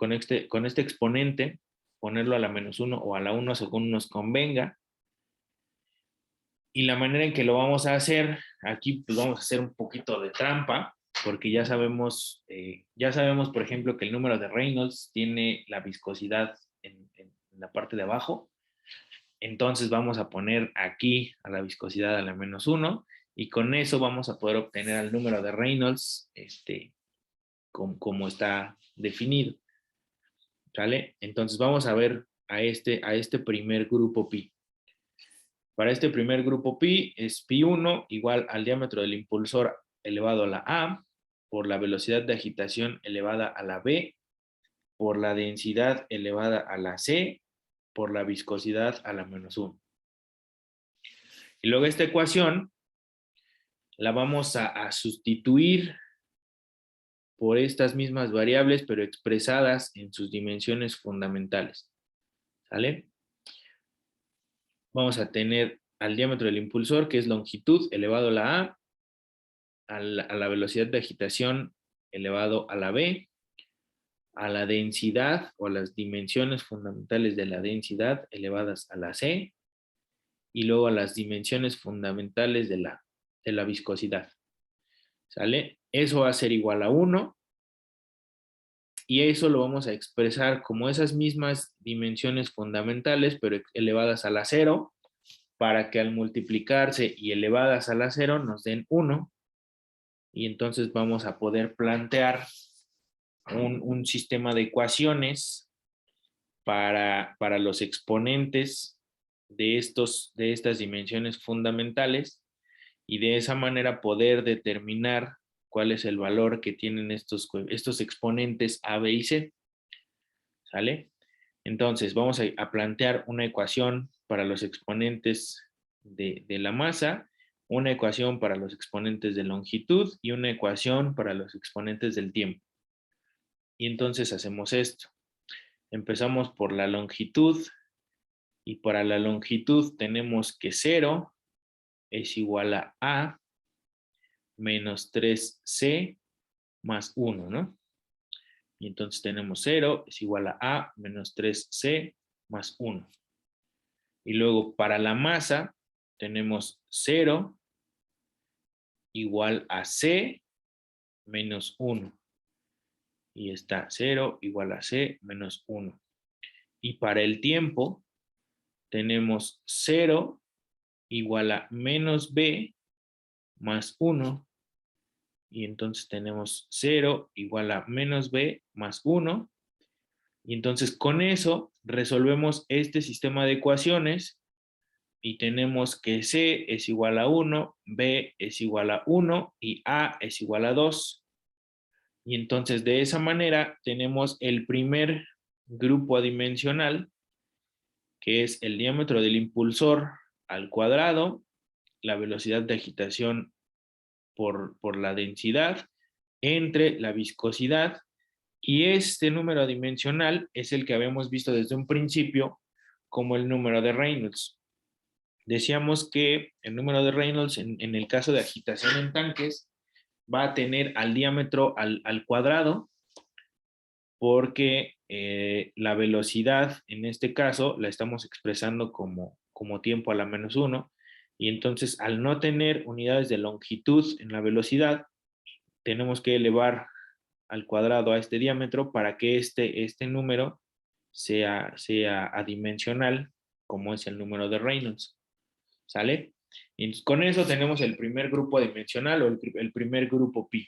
exponente, ponerlo a la -1 o a la 1 según nos convenga. Y la manera en que lo vamos a hacer, aquí pues vamos a hacer un poquito de trampa, porque ya sabemos, por ejemplo, que el número de Reynolds tiene la viscosidad en la parte de abajo. Entonces vamos a poner aquí a la viscosidad a la -1 y con eso vamos a poder obtener el número de Reynolds como está definido. ¿Sale? Entonces vamos a ver a este primer grupo pi. Para este primer grupo pi es pi1 igual al diámetro del impulsor elevado a la a por la velocidad de agitación elevada a la b por la densidad elevada a la c por la viscosidad a la -1. Y luego esta ecuación la vamos a sustituir por estas mismas variables, pero expresadas en sus dimensiones fundamentales. ¿Sale? Vamos a tener al diámetro del impulsor, que es longitud elevado a la a la velocidad de agitación elevado a la b, a la densidad o las dimensiones fundamentales de la densidad elevadas a la c, y luego a las dimensiones fundamentales de la viscosidad. ¿Sale? Eso va a ser igual a 1. Y eso lo vamos a expresar como esas mismas dimensiones fundamentales, pero elevadas a la 0, para que al multiplicarse y elevadas a la 0 nos den 1. Y entonces vamos a poder plantear un sistema de ecuaciones para los exponentes de estas dimensiones fundamentales, y de esa manera poder determinar cuál es el valor que tienen estos exponentes A, B y C. ¿Sale? Entonces vamos a plantear una ecuación para los exponentes de la masa, una ecuación para los exponentes de longitud y una ecuación para los exponentes del tiempo. Y entonces hacemos esto. Empezamos por la longitud, y para la longitud tenemos que 0 es igual a menos 3c más 1, ¿no? Y entonces tenemos 0 es igual a menos 3c más 1. Y luego para la masa tenemos 0 igual a c menos 1. Y está 0 igual a c menos 1. Y para el tiempo tenemos 0 igual a menos b más 1. Y entonces tenemos 0 igual a menos b más 1. Y entonces con eso resolvemos este sistema de ecuaciones y tenemos que c es igual a 1, b es igual a 1 y a es igual a 2. Y entonces de esa manera tenemos el primer grupo adimensional, que es el diámetro del impulsor al cuadrado, la velocidad de agitación por la densidad, entre la viscosidad, y este número adimensional es el que habíamos visto desde un principio como el número de Reynolds. Decíamos que el número de Reynolds en el caso de agitación en tanques va a tener al diámetro al cuadrado, porque la velocidad en este caso la estamos expresando como tiempo a la -1, y entonces al no tener unidades de longitud en la velocidad, tenemos que elevar al cuadrado a este diámetro para que este número sea adimensional como es el número de Reynolds. ¿Sale? Y con eso tenemos el primer grupo dimensional o el primer grupo pi.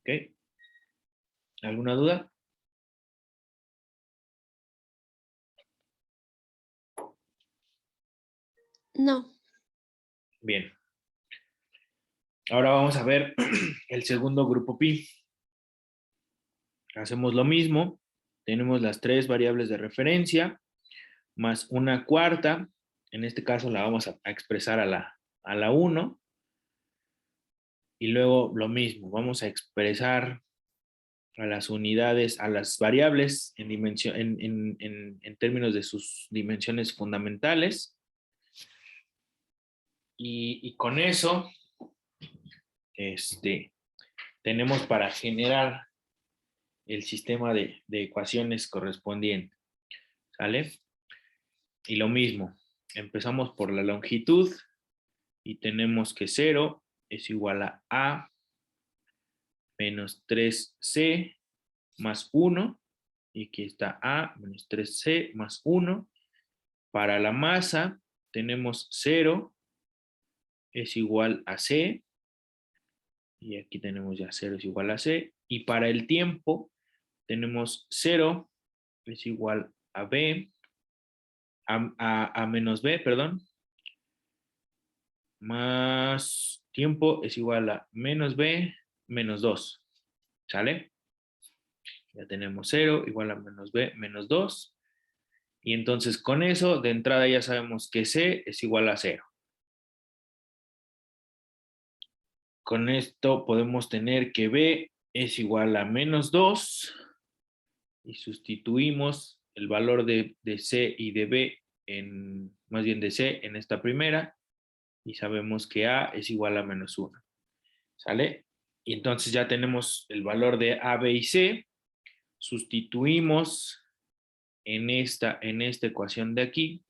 ¿Ok? ¿Alguna duda? No. Bien. Ahora vamos a ver el segundo grupo pi. Hacemos lo mismo. Tenemos las tres variables de referencia más una cuarta. En este caso la vamos a expresar a la 1. Y luego lo mismo. Vamos a expresar a las unidades, a las variables en, dimensión, en términos de sus dimensiones fundamentales. Y con eso tenemos para generar el sistema de ecuaciones correspondiente. ¿Sale? Y lo mismo, empezamos por la longitud y tenemos que 0 es igual a menos 3c más 1. Y aquí está a menos 3c más 1. Para la masa tenemos 0 es igual a c. Y aquí tenemos ya 0 es igual a c. Y para el tiempo tenemos 0 es igual a b, a menos b, perdón, más tiempo es igual a menos b menos 2. ¿Sale? Ya tenemos 0 igual a menos b menos 2. Y entonces con eso, de entrada ya sabemos que c es igual a 0. Con esto podemos tener que b es igual a menos 2. Y sustituimos el valor de c y de b, más bien de c en esta primera. Y sabemos que a es igual a menos 1. ¿Sale? Y entonces ya tenemos el valor de a, b y c. Sustituimos en esta ecuación de aquí.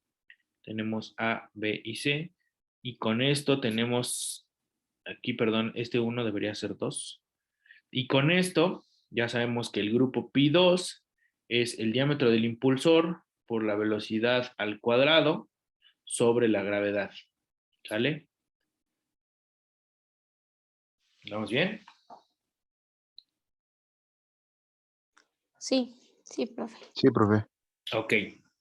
Tenemos a, b y c. Y con esto tenemos, aquí, perdón, este 1 debería ser 2. Y con esto ya sabemos que el grupo pi2 es el diámetro del impulsor por la velocidad al cuadrado sobre la gravedad. ¿Sale? ¿Vamos bien? Sí, sí, profe. Sí, profe. Ok,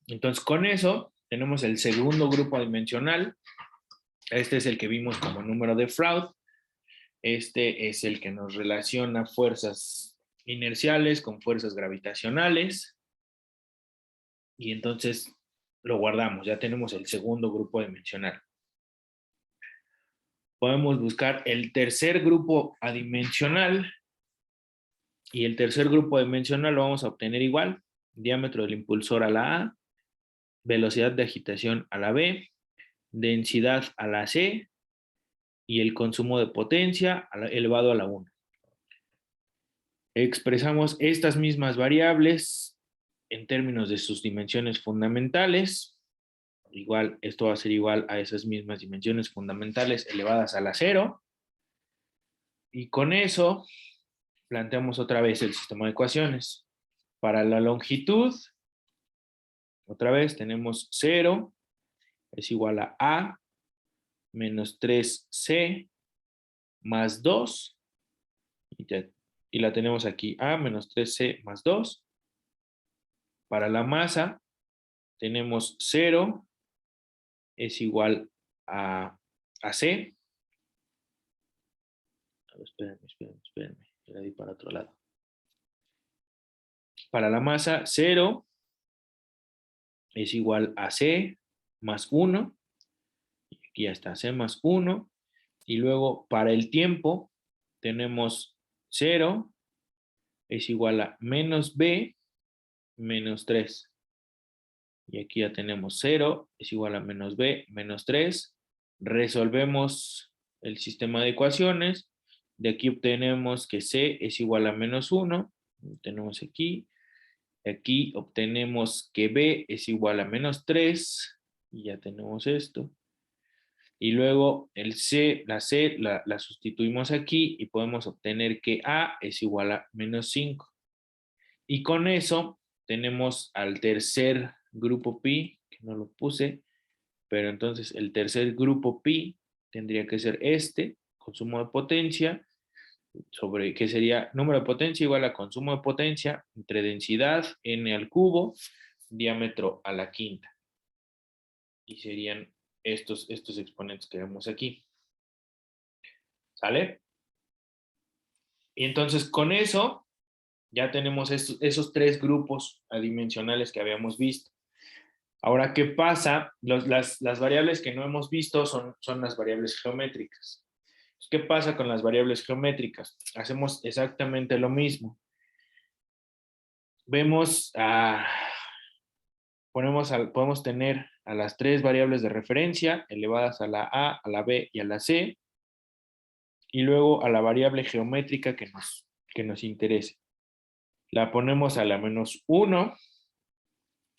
entonces con eso tenemos el segundo grupo dimensional. Este es el que vimos como número de Freud. Este es el que nos relaciona fuerzas inerciales con fuerzas gravitacionales. Y entonces lo guardamos, ya tenemos el segundo grupo dimensional. Podemos buscar el tercer grupo adimensional. Y el tercer grupo dimensional lo vamos a obtener igual. Diámetro del impulsor a la A, velocidad de agitación a la B, densidad a la C y el consumo de potencia elevado a la 1. Expresamos estas mismas variables en términos de sus dimensiones fundamentales. Igual, esto va a ser igual a esas mismas dimensiones fundamentales elevadas a la 0. Y con eso planteamos otra vez el sistema de ecuaciones. Para la longitud, otra vez tenemos 0 es igual a menos 3c más 2. Y la tenemos aquí, a menos 3c más 2. Para la masa, tenemos 0 es igual a c. A ver, espérenme. Ya di para otro lado. Para la masa, 0 es igual a c más 1. Y aquí ya está, c más 1. Y luego, para el tiempo, tenemos 0 es igual a menos b menos 3. Y aquí ya tenemos 0 es igual a menos b menos 3. Resolvemos el sistema de ecuaciones. De aquí obtenemos que c es igual a menos 1. Tenemos aquí. Aquí obtenemos que b es igual a menos 3. Y ya tenemos esto. Y luego la c la sustituimos aquí y podemos obtener que a es igual a menos 5. Y con eso tenemos al tercer grupo pi, que no lo puse, pero entonces el tercer grupo pi tendría que ser este, consumo de potencia, sobre que sería número de potencia igual a consumo de potencia entre densidad n al cubo, diámetro a la quinta. Y serían estos exponentes que vemos aquí. ¿Sale? Y entonces con eso ya tenemos esos tres grupos adimensionales que habíamos visto. Ahora, ¿qué pasa? Las variables que no hemos visto son las variables geométricas. ¿Qué pasa con las variables geométricas? Hacemos exactamente lo mismo. Vemos, podemos tener a las tres variables de referencia elevadas a la A, a la B y a la C, y luego a la variable geométrica que nos interese. La ponemos a la -1,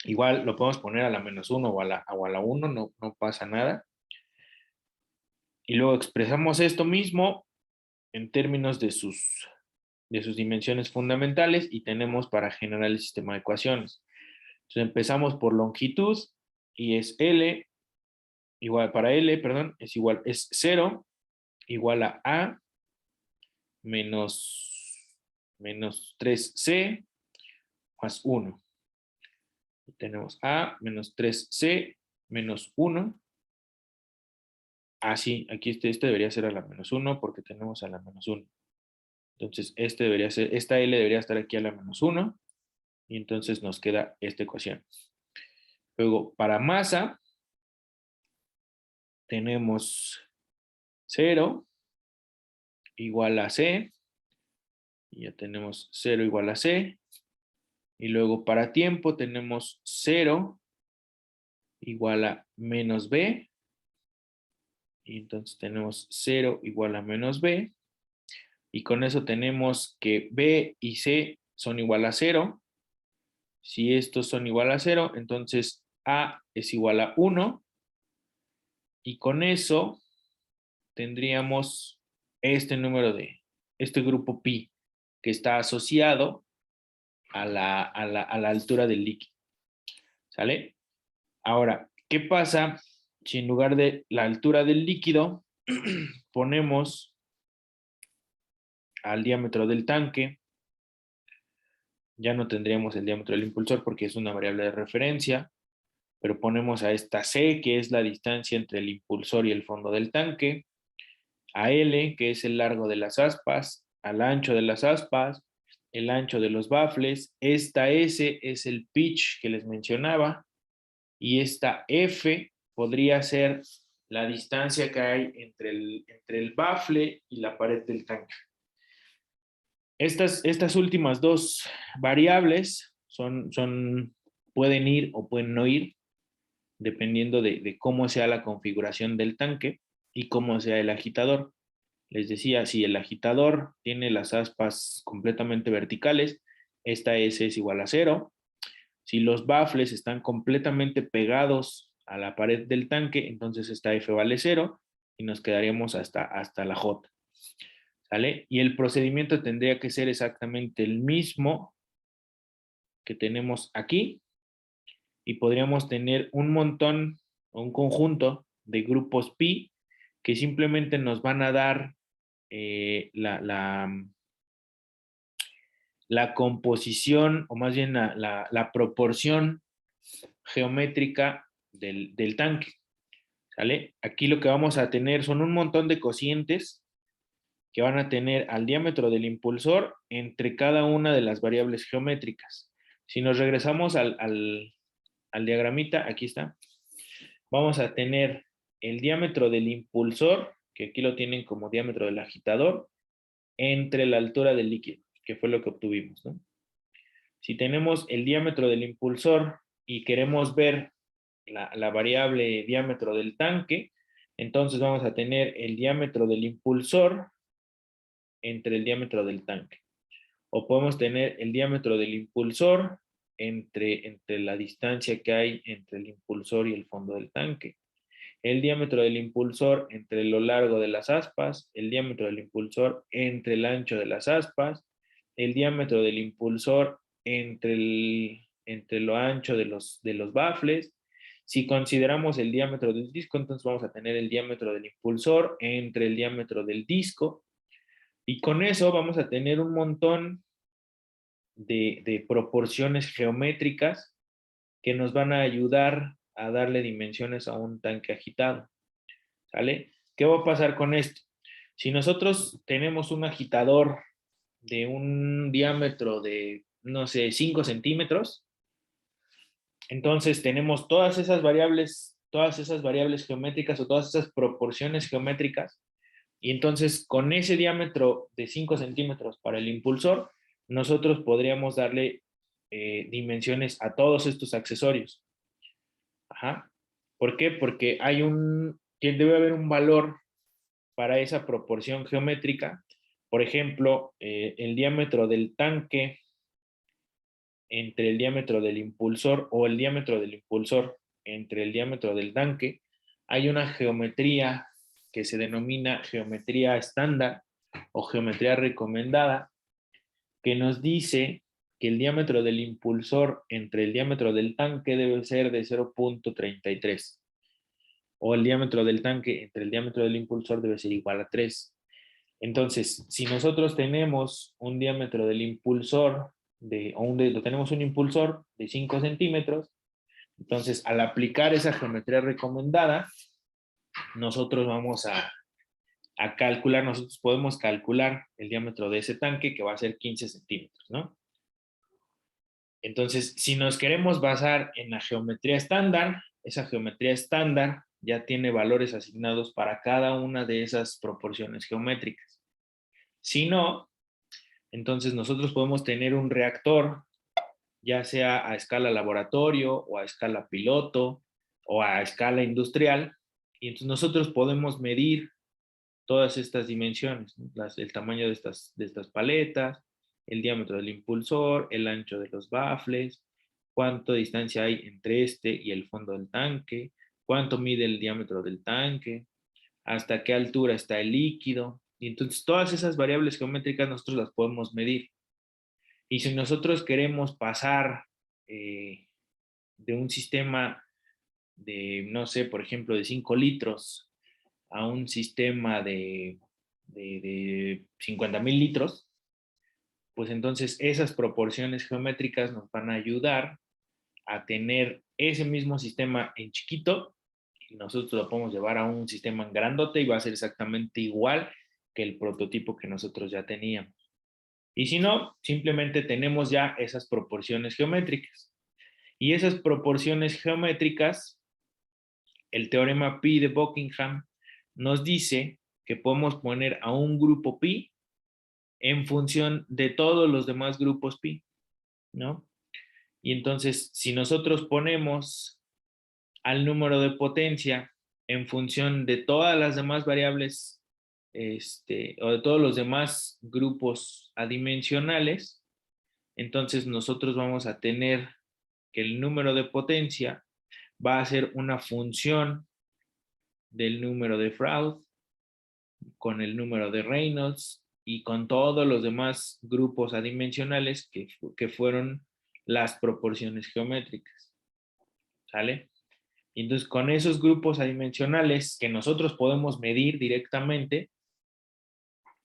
igual lo podemos poner a la -1 o a la 1, no pasa nada. Y luego expresamos esto mismo en términos de sus dimensiones fundamentales y tenemos para generar el sistema de ecuaciones. Entonces empezamos por longitud y es L igual, para L, perdón, es 0 igual a menos 3C más 1. Tenemos A menos 3C menos 1. Así, aquí este debería ser a la -1 porque tenemos a la -1. Entonces, esta L debería estar aquí a la -1 y entonces nos queda esta ecuación. Luego, para masa, tenemos 0 igual a C, y ya tenemos 0 igual a C, y luego para tiempo tenemos 0 igual a menos B, y entonces tenemos 0 igual a menos B, y con eso tenemos que B y C son igual a 0. Si estos son igual a 0, entonces A es igual a 1, y con eso tendríamos este grupo pi que está asociado a la altura del líquido. ¿Sale? Ahora, ¿qué pasa si en lugar de la altura del líquido ponemos al diámetro del tanque? Ya no tendríamos el diámetro del impulsor porque es una variable de referencia, pero ponemos a esta C, que es la distancia entre el impulsor y el fondo del tanque, a L, que es el largo de las aspas, al ancho de las aspas, el ancho de los baffles, esta S es el pitch que les mencionaba, y esta F podría ser la distancia que hay entre el baffle y la pared del tanque. Estas últimas dos variables pueden ir o pueden no ir, dependiendo de cómo sea la configuración del tanque y cómo sea el agitador. Les decía, si el agitador tiene las aspas completamente verticales, esta S es igual a 0. Si los baffles están completamente pegados a la pared del tanque, entonces esta F vale 0 y nos quedaríamos hasta la J. ¿Sale? Y el procedimiento tendría que ser exactamente el mismo que tenemos aquí, y podríamos tener un montón o un conjunto de grupos pi que simplemente nos van a dar la composición, o más bien la proporción geométrica del tanque. ¿Sale? Aquí lo que vamos a tener son un montón de cocientes que van a tener al diámetro del impulsor entre cada una de las variables geométricas. Si nos regresamos al diagramita, aquí está, vamos a tener el diámetro del impulsor, que aquí lo tienen como diámetro del agitador, entre la altura del líquido, que fue lo que obtuvimos, ¿no? Si tenemos el diámetro del impulsor y queremos ver la variable diámetro del tanque, entonces vamos a tener el diámetro del impulsor entre el diámetro del tanque. O podemos tener el diámetro del impulsor entre la distancia que hay entre el impulsor y el fondo del tanque. El diámetro del impulsor entre lo largo de las aspas, el diámetro del impulsor entre el ancho de las aspas, el diámetro del impulsor entre lo ancho de los baffles, Si consideramos el diámetro del disco, entonces vamos a tener el diámetro del impulsor entre el diámetro del disco, y con eso vamos a tener un montón de proporciones geométricas que nos van a ayudar a darle dimensiones a un tanque agitado, ¿sale? ¿Qué va a pasar con esto? Si nosotros tenemos un agitador de un diámetro de, no sé, 5 centímetros, entonces tenemos todas esas variables geométricas o todas esas proporciones geométricas, y entonces con ese diámetro de 5 centímetros para el impulsor, nosotros podríamos darle dimensiones a todos estos accesorios. Ajá. ¿Por qué? Porque debe haber un valor para esa proporción geométrica. Por ejemplo, el diámetro del tanque entre el diámetro del impulsor, o el diámetro del impulsor entre el diámetro del tanque, hay una geometría que se denomina geometría estándar o geometría recomendada, que nos dice que el diámetro del impulsor entre el diámetro del tanque debe ser de 0.33, o el diámetro del tanque entre el diámetro del impulsor debe ser igual a 3. Entonces, si nosotros tenemos un diámetro del impulsor tenemos un impulsor de 5 centímetros, entonces al aplicar esa geometría recomendada, nosotros nosotros podemos calcular el diámetro de ese tanque, que va a ser 15 centímetros, ¿no? Entonces, si nos queremos basar en la geometría estándar, esa geometría estándar ya tiene valores asignados para cada una de esas proporciones geométricas. Si no, entonces nosotros podemos tener un reactor, ya sea a escala laboratorio o a escala piloto o a escala industrial, y entonces nosotros podemos medir todas estas dimensiones, ¿no? El tamaño de estas paletas, el diámetro del impulsor, el ancho de los bafles, cuánta distancia hay entre este y el fondo del tanque, cuánto mide el diámetro del tanque, hasta qué altura está el líquido. Y entonces todas esas variables geométricas nosotros las podemos medir. Y si nosotros queremos pasar de un sistema de, no sé, por ejemplo, de 5 litros a un sistema de 50,000 litros, pues entonces esas proporciones geométricas nos van a ayudar a tener ese mismo sistema en chiquito, y nosotros lo podemos llevar a un sistema en grandote y va a ser exactamente igual que el prototipo que nosotros ya teníamos. Y si no, simplemente tenemos ya esas proporciones geométricas. Y esas proporciones geométricas, el teorema pi de Buckingham nos dice que podemos poner a un grupo pi en función de todos los demás grupos pi, ¿no? Y entonces, si nosotros ponemos al número de potencia en función de todas las demás variables, o de todos los demás grupos adimensionales, entonces nosotros vamos a tener que el número de potencia va a ser una función del número de Freud con el número de Reynolds y con todos los demás grupos adimensionales que fueron las proporciones geométricas. ¿Sale? Y entonces con esos grupos adimensionales que nosotros podemos medir directamente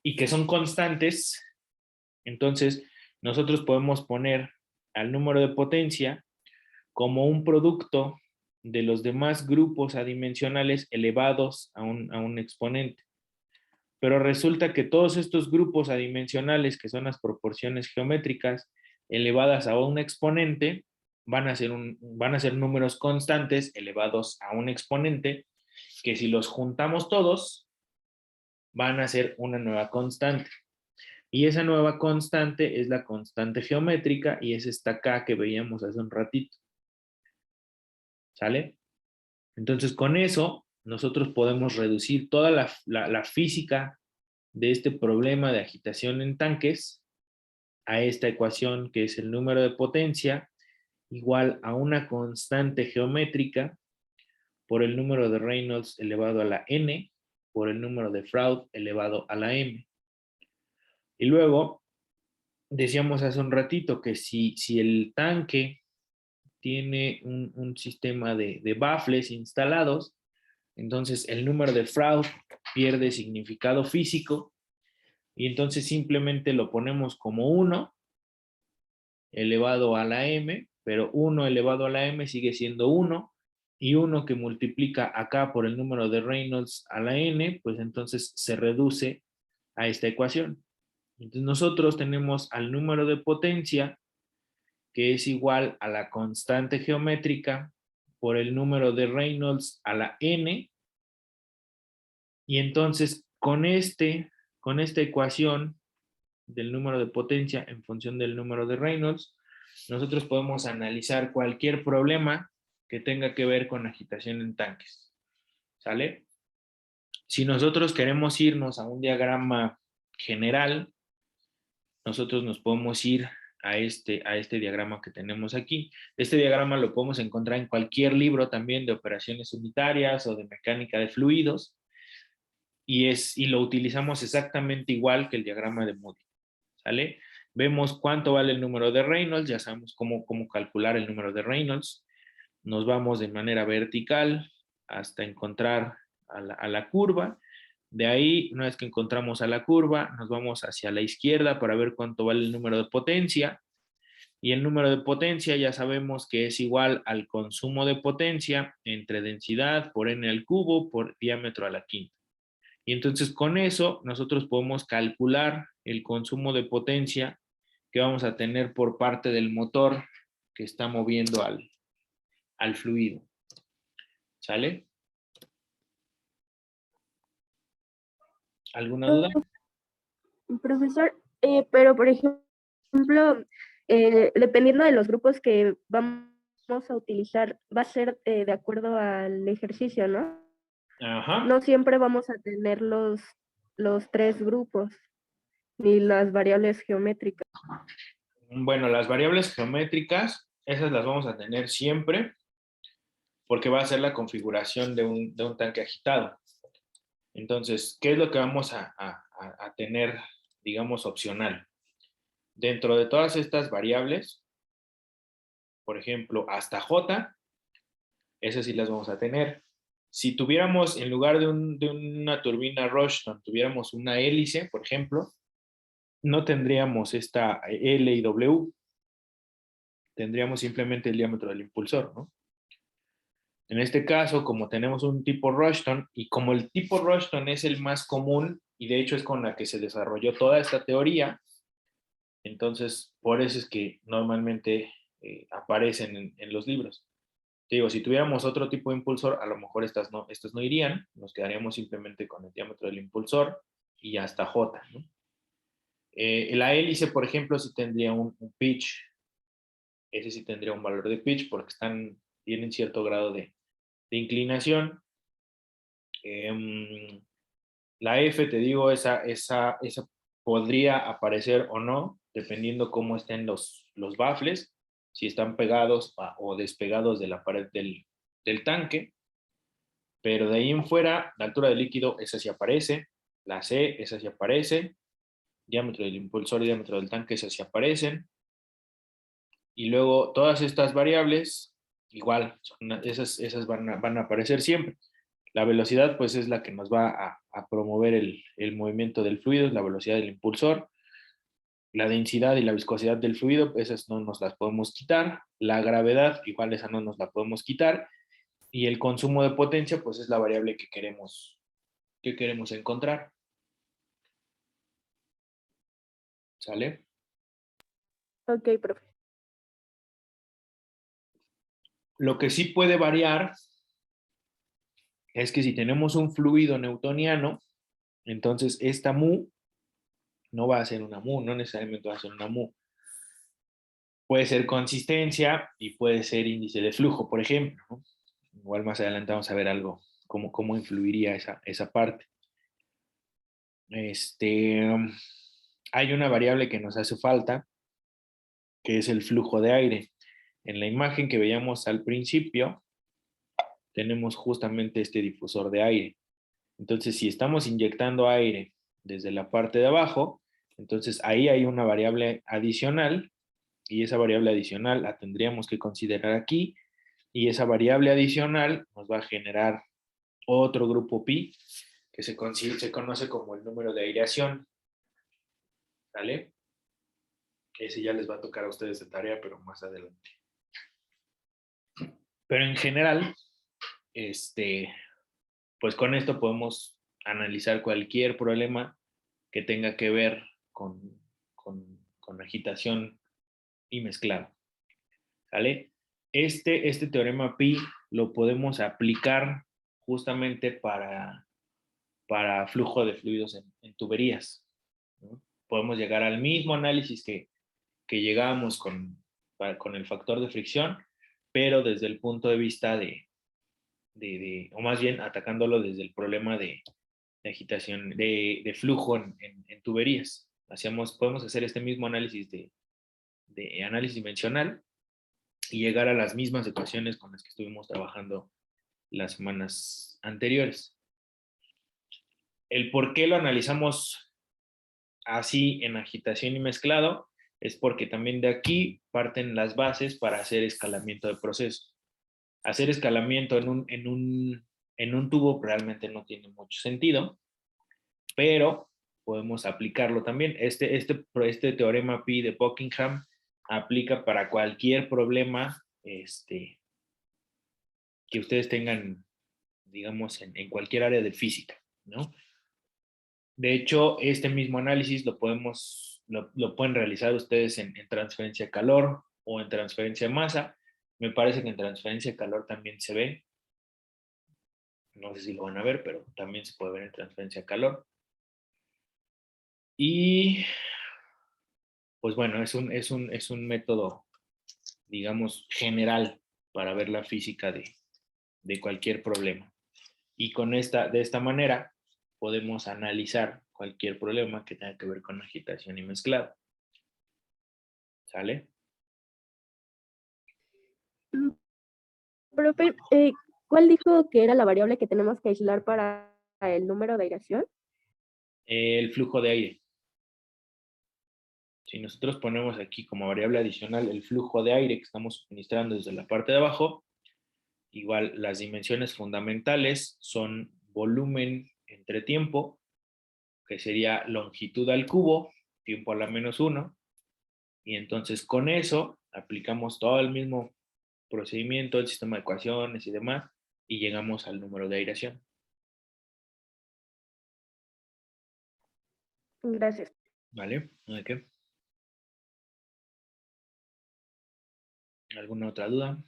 y que son constantes, entonces nosotros podemos poner al número de potencia como un producto de los demás grupos adimensionales elevados a un exponente. Pero resulta que todos estos grupos adimensionales, que son las proporciones geométricas elevadas a un exponente, van a ser números constantes elevados a un exponente, que si los juntamos todos, van a ser una nueva constante. Y esa nueva constante es la constante geométrica, y es esta K que veíamos hace un ratito. ¿Sale? Entonces, con eso, nosotros podemos reducir toda la física de este problema de agitación en tanques a esta ecuación, que es el número de potencia igual a una constante geométrica por el número de Reynolds elevado a la n por el número de Freud elevado a la m. Y luego decíamos hace un ratito que si el tanque tiene un sistema de baffles instalados, entonces el número de Froude pierde significado físico y entonces simplemente lo ponemos como 1 elevado a la m, pero 1 elevado a la m sigue siendo 1, y 1 que multiplica acá por el número de Reynolds a la n, pues entonces se reduce a esta ecuación. Entonces nosotros tenemos al número de potencia, que es igual a la constante geométrica por el número de Reynolds a la n, y entonces con esta ecuación del número de potencia en función del número de Reynolds, nosotros podemos analizar cualquier problema que tenga que ver con agitación en tanques. ¿Sale? Si nosotros queremos irnos a un diagrama general, nosotros nos podemos ir a este diagrama que tenemos aquí. Este diagrama lo podemos encontrar en cualquier libro también de operaciones unitarias o de mecánica de fluidos, y lo utilizamos exactamente igual que el diagrama de Moody. ¿Sale? Vemos cuánto vale el número de Reynolds, ya sabemos cómo calcular el número de Reynolds. Nos vamos de manera vertical hasta encontrar a la curva. De ahí, una vez que encontramos a la curva, nos vamos hacia la izquierda para ver cuánto vale el número de potencia. Y el número de potencia ya sabemos que es igual al consumo de potencia entre densidad por n al cubo por diámetro a la quinta. Y entonces con eso nosotros podemos calcular el consumo de potencia que vamos a tener por parte del motor que está moviendo al fluido. ¿Sale? ¿Alguna duda? Profesor, pero por ejemplo, dependiendo de los grupos que vamos a utilizar, va a ser de acuerdo al ejercicio, ¿no? Ajá. No siempre vamos a tener los 3 grupos, ni las variables geométricas. Bueno, las variables geométricas, esas las vamos a tener siempre, porque va a ser la configuración de un tanque agitado. Entonces, ¿qué es lo que vamos a tener, digamos, opcional? Dentro de todas estas variables, por ejemplo, hasta J, esas sí las vamos a tener. Si tuviéramos, en lugar de una turbina Rushton, tuviéramos una hélice, por ejemplo, no tendríamos esta L y W, tendríamos simplemente el diámetro del impulsor, ¿no? En este caso, como tenemos un tipo Rushton, y como el tipo Rushton es el más común, y de hecho es con la que se desarrolló toda esta teoría, entonces por eso es que normalmente aparecen en los libros. Te digo, si tuviéramos otro tipo de impulsor, a lo mejor estas no irían, nos quedaríamos simplemente con el diámetro del impulsor y hasta J, ¿no? La hélice, por ejemplo, sí tendría un pitch, ese sí tendría un valor de pitch porque tienen cierto grado de inclinación. La F, te digo, esa podría aparecer o no, dependiendo cómo estén los baffles, si están pegados o despegados de la pared del tanque. Pero de ahí en fuera, la altura del líquido, esa sí aparece. La C, esa sí aparece. Diámetro del impulsor y diámetro del tanque, esas sí aparecen. Y luego todas estas variables, igual, esas van a aparecer siempre. La velocidad, pues, es la que nos va a promover el movimiento del fluido, es la velocidad del impulsor. La densidad y la viscosidad del fluido, esas no nos las podemos quitar. La gravedad, igual esa no nos la podemos quitar. Y el consumo de potencia, pues, es la variable que queremos encontrar. ¿Sale? Ok, profe. Lo que sí puede variar es que si tenemos un fluido newtoniano, entonces esta mu no va a ser una mu, no necesariamente va a ser una mu. Puede ser consistencia y puede ser índice de flujo, por ejemplo, ¿no? Igual más adelante vamos a ver algo, cómo influiría esa parte. Hay una variable que nos hace falta, que es el flujo de aire. En la imagen que veíamos al principio, tenemos justamente este difusor de aire. Entonces, si estamos inyectando aire desde la parte de abajo, entonces ahí hay una variable adicional y esa variable adicional la tendríamos que considerar aquí, y esa variable adicional nos va a generar otro grupo pi que se conoce como el número de aireación, ¿vale? Ese ya les va a tocar a ustedes de tarea, pero más adelante. Pero en general, pues con esto podemos analizar cualquier problema que tenga que ver con agitación y mezclado, ¿vale? Este teorema pi lo podemos aplicar justamente para flujo de fluidos en tuberías, ¿no? Podemos llegar al mismo análisis que llegábamos con el factor de fricción, pero desde el punto de vista o más bien atacándolo desde el problema de agitación, de flujo en tuberías. Podemos hacer este mismo análisis de análisis dimensional y llegar a las mismas ecuaciones con las que estuvimos trabajando las semanas anteriores. El por qué lo analizamos así en agitación y mezclado es porque también de aquí parten las bases para hacer escalamiento de procesos. Hacer escalamiento en un tubo realmente no tiene mucho sentido, pero podemos aplicarlo también. Este teorema pi de Buckingham aplica para cualquier problema que ustedes tengan, digamos, en cualquier área de física, ¿no? De hecho, este mismo análisis lo pueden realizar ustedes en transferencia de calor o en transferencia de masa. Me parece que en transferencia de calor también se ve. No sé si lo van a ver, pero también se puede ver en transferencia de calor. Y pues bueno, es un método, digamos, general para ver la física de cualquier problema. Y de esta manera podemos analizar cualquier problema que tenga que ver con agitación y mezclado. ¿Sale? Profe, ¿cuál dijo que era la variable que tenemos que aislar para el número de aireación? El flujo de aire. Si nosotros ponemos aquí como variable adicional el flujo de aire que estamos suministrando desde la parte de abajo, igual las dimensiones fundamentales son volumen entre tiempo, que sería longitud al cubo, tiempo a la -1, y entonces con eso aplicamos todo el mismo procedimiento, el sistema de ecuaciones y demás, y llegamos al número de aireación. Gracias. ¿Vale? ¿De qué? ¿Alguna otra duda?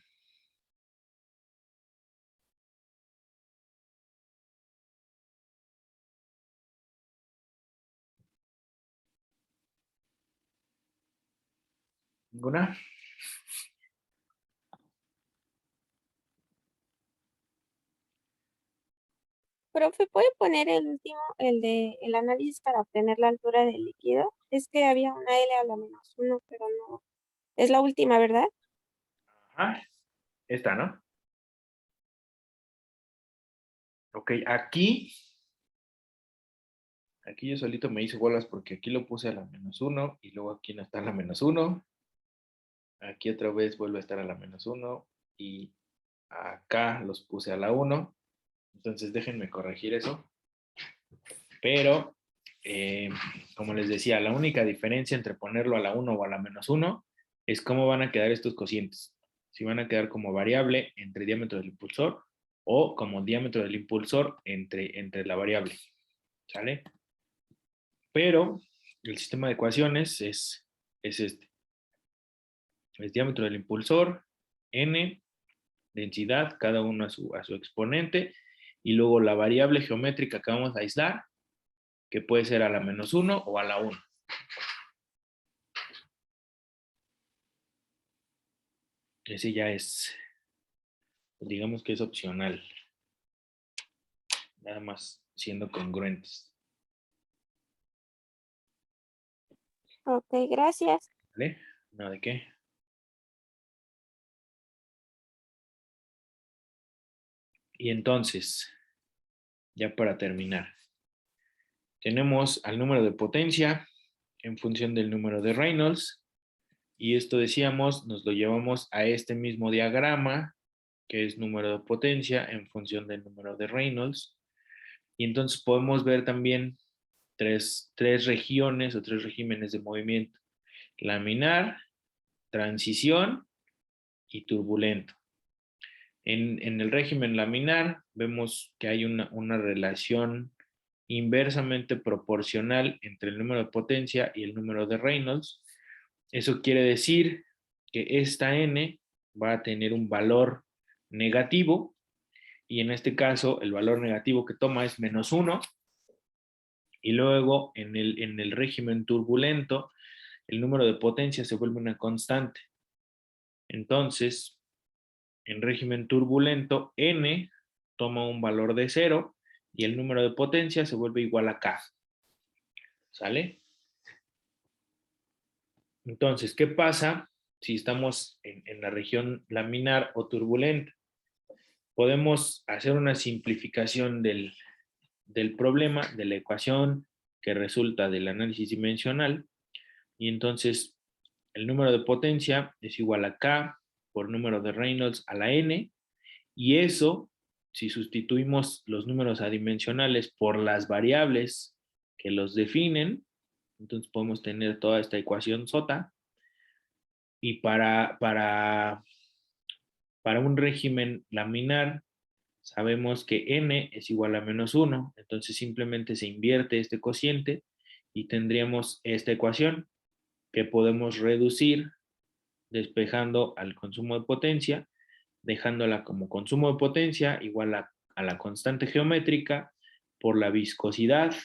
¿Ninguna? Profe, ¿puede poner el último, el análisis para obtener la altura del líquido? Es que había una L a la -1, pero no. Es la última, ¿verdad? Ajá. Esta, ¿no? Ok, aquí yo solito me hice bolas porque aquí lo puse a la -1 y luego aquí no está a la -1. Aquí otra vez vuelve a estar a la -1 y acá los puse a la 1. Entonces déjenme corregir eso. Pero, como les decía, la única diferencia entre ponerlo a la 1 o a la -1 es cómo van a quedar estos cocientes. Si van a quedar como variable entre diámetro del impulsor o como diámetro del impulsor entre la variable. ¿Sale? Pero el sistema de ecuaciones es este. Es diámetro del impulsor, n, densidad, cada uno a su exponente, y luego la variable geométrica que vamos a aislar, que puede ser a la -1 o a la 1. Ese ya es, digamos que es opcional, nada más siendo congruentes. Ok, gracias. ¿Vale? No, ¿de qué? Y entonces, ya para terminar, tenemos al número de potencia en función del número de Reynolds Y esto decíamos, nos lo llevamos a este mismo diagrama, que es número de potencia en función del número de Reynolds. Y entonces podemos ver también tres regiones o tres regímenes de movimiento: laminar, transición y turbulento. En el régimen laminar vemos que hay una relación inversamente proporcional entre el número de potencia y el número de Reynolds. Eso quiere decir que esta n va a tener un valor negativo, y en este caso el valor negativo que toma es -1, y luego en el régimen turbulento el número de potencia se vuelve una constante. Entonces, en régimen turbulento, n toma un valor de 0 y el número de potencia se vuelve igual a k. ¿Sale? Entonces, ¿qué pasa si estamos en la región laminar o turbulenta? Podemos hacer una simplificación del problema, de la ecuación que resulta del análisis dimensional, y entonces el número de potencia es igual a k por número de Reynolds a la n, y eso, si sustituimos los números adimensionales por las variables que los definen, entonces podemos tener toda esta ecuación sota. Y para un régimen laminar sabemos que n es igual a -1, entonces simplemente se invierte este cociente y tendríamos esta ecuación que podemos reducir despejando al consumo de potencia, dejándola como consumo de potencia igual a la constante geométrica por la viscosidad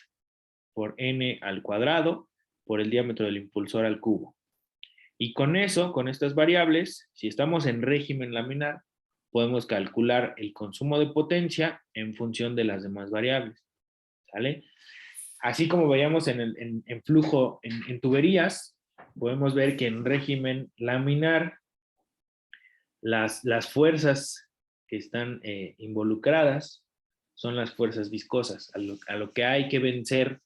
por n al cuadrado por el diámetro del impulsor al cubo. Y con eso, con estas variables, si estamos en régimen laminar, podemos calcular el consumo de potencia en función de las demás variables. ¿Sale? Así como veíamos en flujo, en tuberías, podemos ver que en régimen laminar las fuerzas que están involucradas son las fuerzas viscosas. A lo que hay que vencer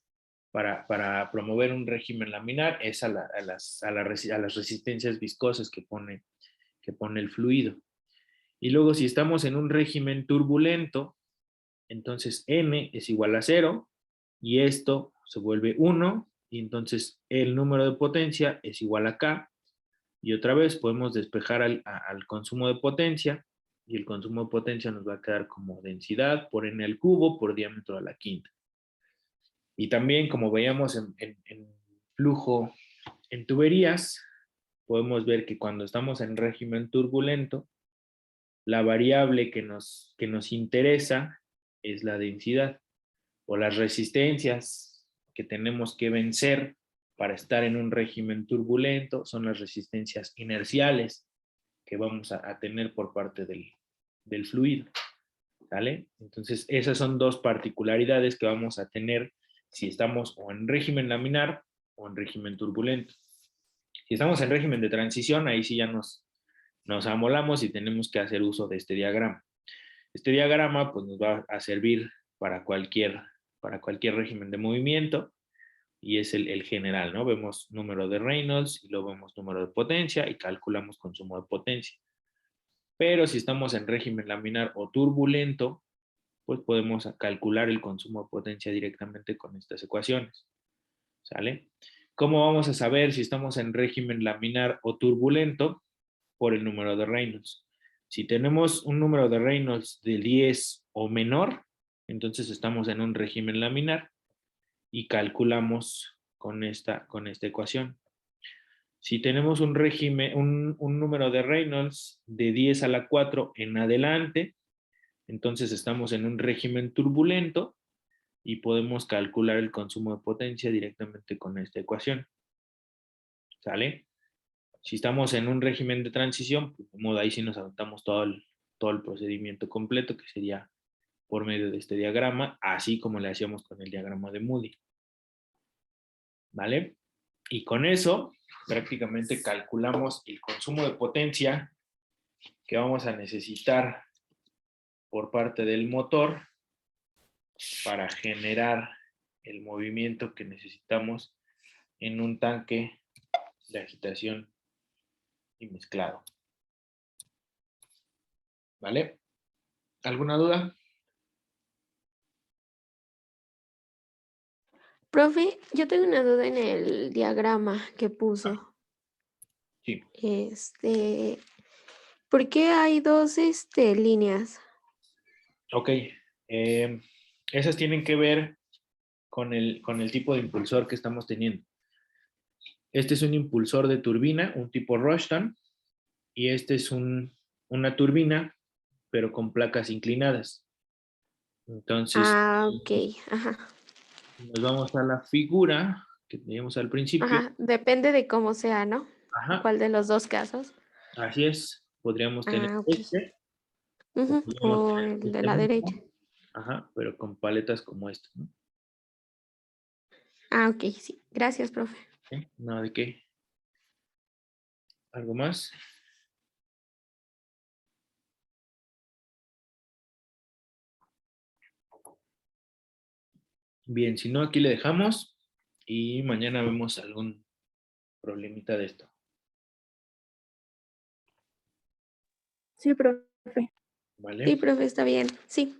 para promover un régimen laminar es a las resistencias viscosas que pone el fluido. Y luego, si estamos en un régimen turbulento, entonces m es igual a 0 y esto se vuelve 1, y entonces el número de potencia es igual a k. Y otra vez podemos despejar al consumo de potencia, y el consumo de potencia nos va a quedar como densidad por n al cubo por diámetro a la quinta. Y también, como veíamos en flujo en tuberías, podemos ver que cuando estamos en régimen turbulento, la variable que nos interesa es la densidad, o las resistencias que tenemos que vencer para estar en un régimen turbulento son las resistencias inerciales que vamos a tener por parte del fluido. ¿Vale? Entonces, esas son dos particularidades que vamos a tener si estamos o en régimen laminar o en régimen turbulento. Si estamos en régimen de transición, ahí sí ya nos amolamos y tenemos que hacer uso de este diagrama. Este diagrama pues, nos va a servir para cualquier régimen de movimiento, y es el general, ¿no? Vemos número de Reynolds y luego vemos número de potencia y calculamos consumo de potencia. Pero si estamos en régimen laminar o turbulento, pues podemos calcular el consumo de potencia directamente con estas ecuaciones. ¿Sale? ¿Cómo vamos a saber si estamos en régimen laminar o turbulento? Por el número de Reynolds. Si tenemos un número de Reynolds de 10 o menor, entonces estamos en un régimen laminar y calculamos con esta ecuación. Si tenemos un número de Reynolds de 10 a la 4 en adelante, entonces estamos en un régimen turbulento y podemos calcular el consumo de potencia directamente con esta ecuación. ¿Sale? Si estamos en un régimen de transición, pues de modo ahí sí nos adoptamos todo el procedimiento completo, que sería por medio de este diagrama, así como le hacíamos con el diagrama de Moody. ¿Vale? Y con eso prácticamente calculamos el consumo de potencia que vamos a necesitar por parte del motor para generar el movimiento que necesitamos en un tanque de agitación y mezclado. ¿Vale? ¿Alguna duda? Profe, yo tengo una duda en el diagrama que puso. Sí. ¿Por qué hay dos líneas? Ok. Esas tienen que ver con el tipo de impulsor que estamos teniendo. Este es un impulsor de turbina, un tipo Rushton, y este es una turbina, pero con placas inclinadas. Entonces, Ok, ajá. nos vamos a la figura que teníamos al principio. Ajá, depende de cómo sea, ¿no? Ajá, ¿Cuál de los dos casos? así es. Podríamos tener Ok. o Ujú, podríamos o tener el de la derecha. mismo, ajá, pero con paletas como esta, ¿no? Ok, sí. Gracias, profe. ¿Sí? No, ¿de qué? ¿Algo más? Bien, si no, aquí le dejamos y mañana vemos algún problemita de esto. Sí, profe. ¿Vale? Sí, profe, está bien. Sí.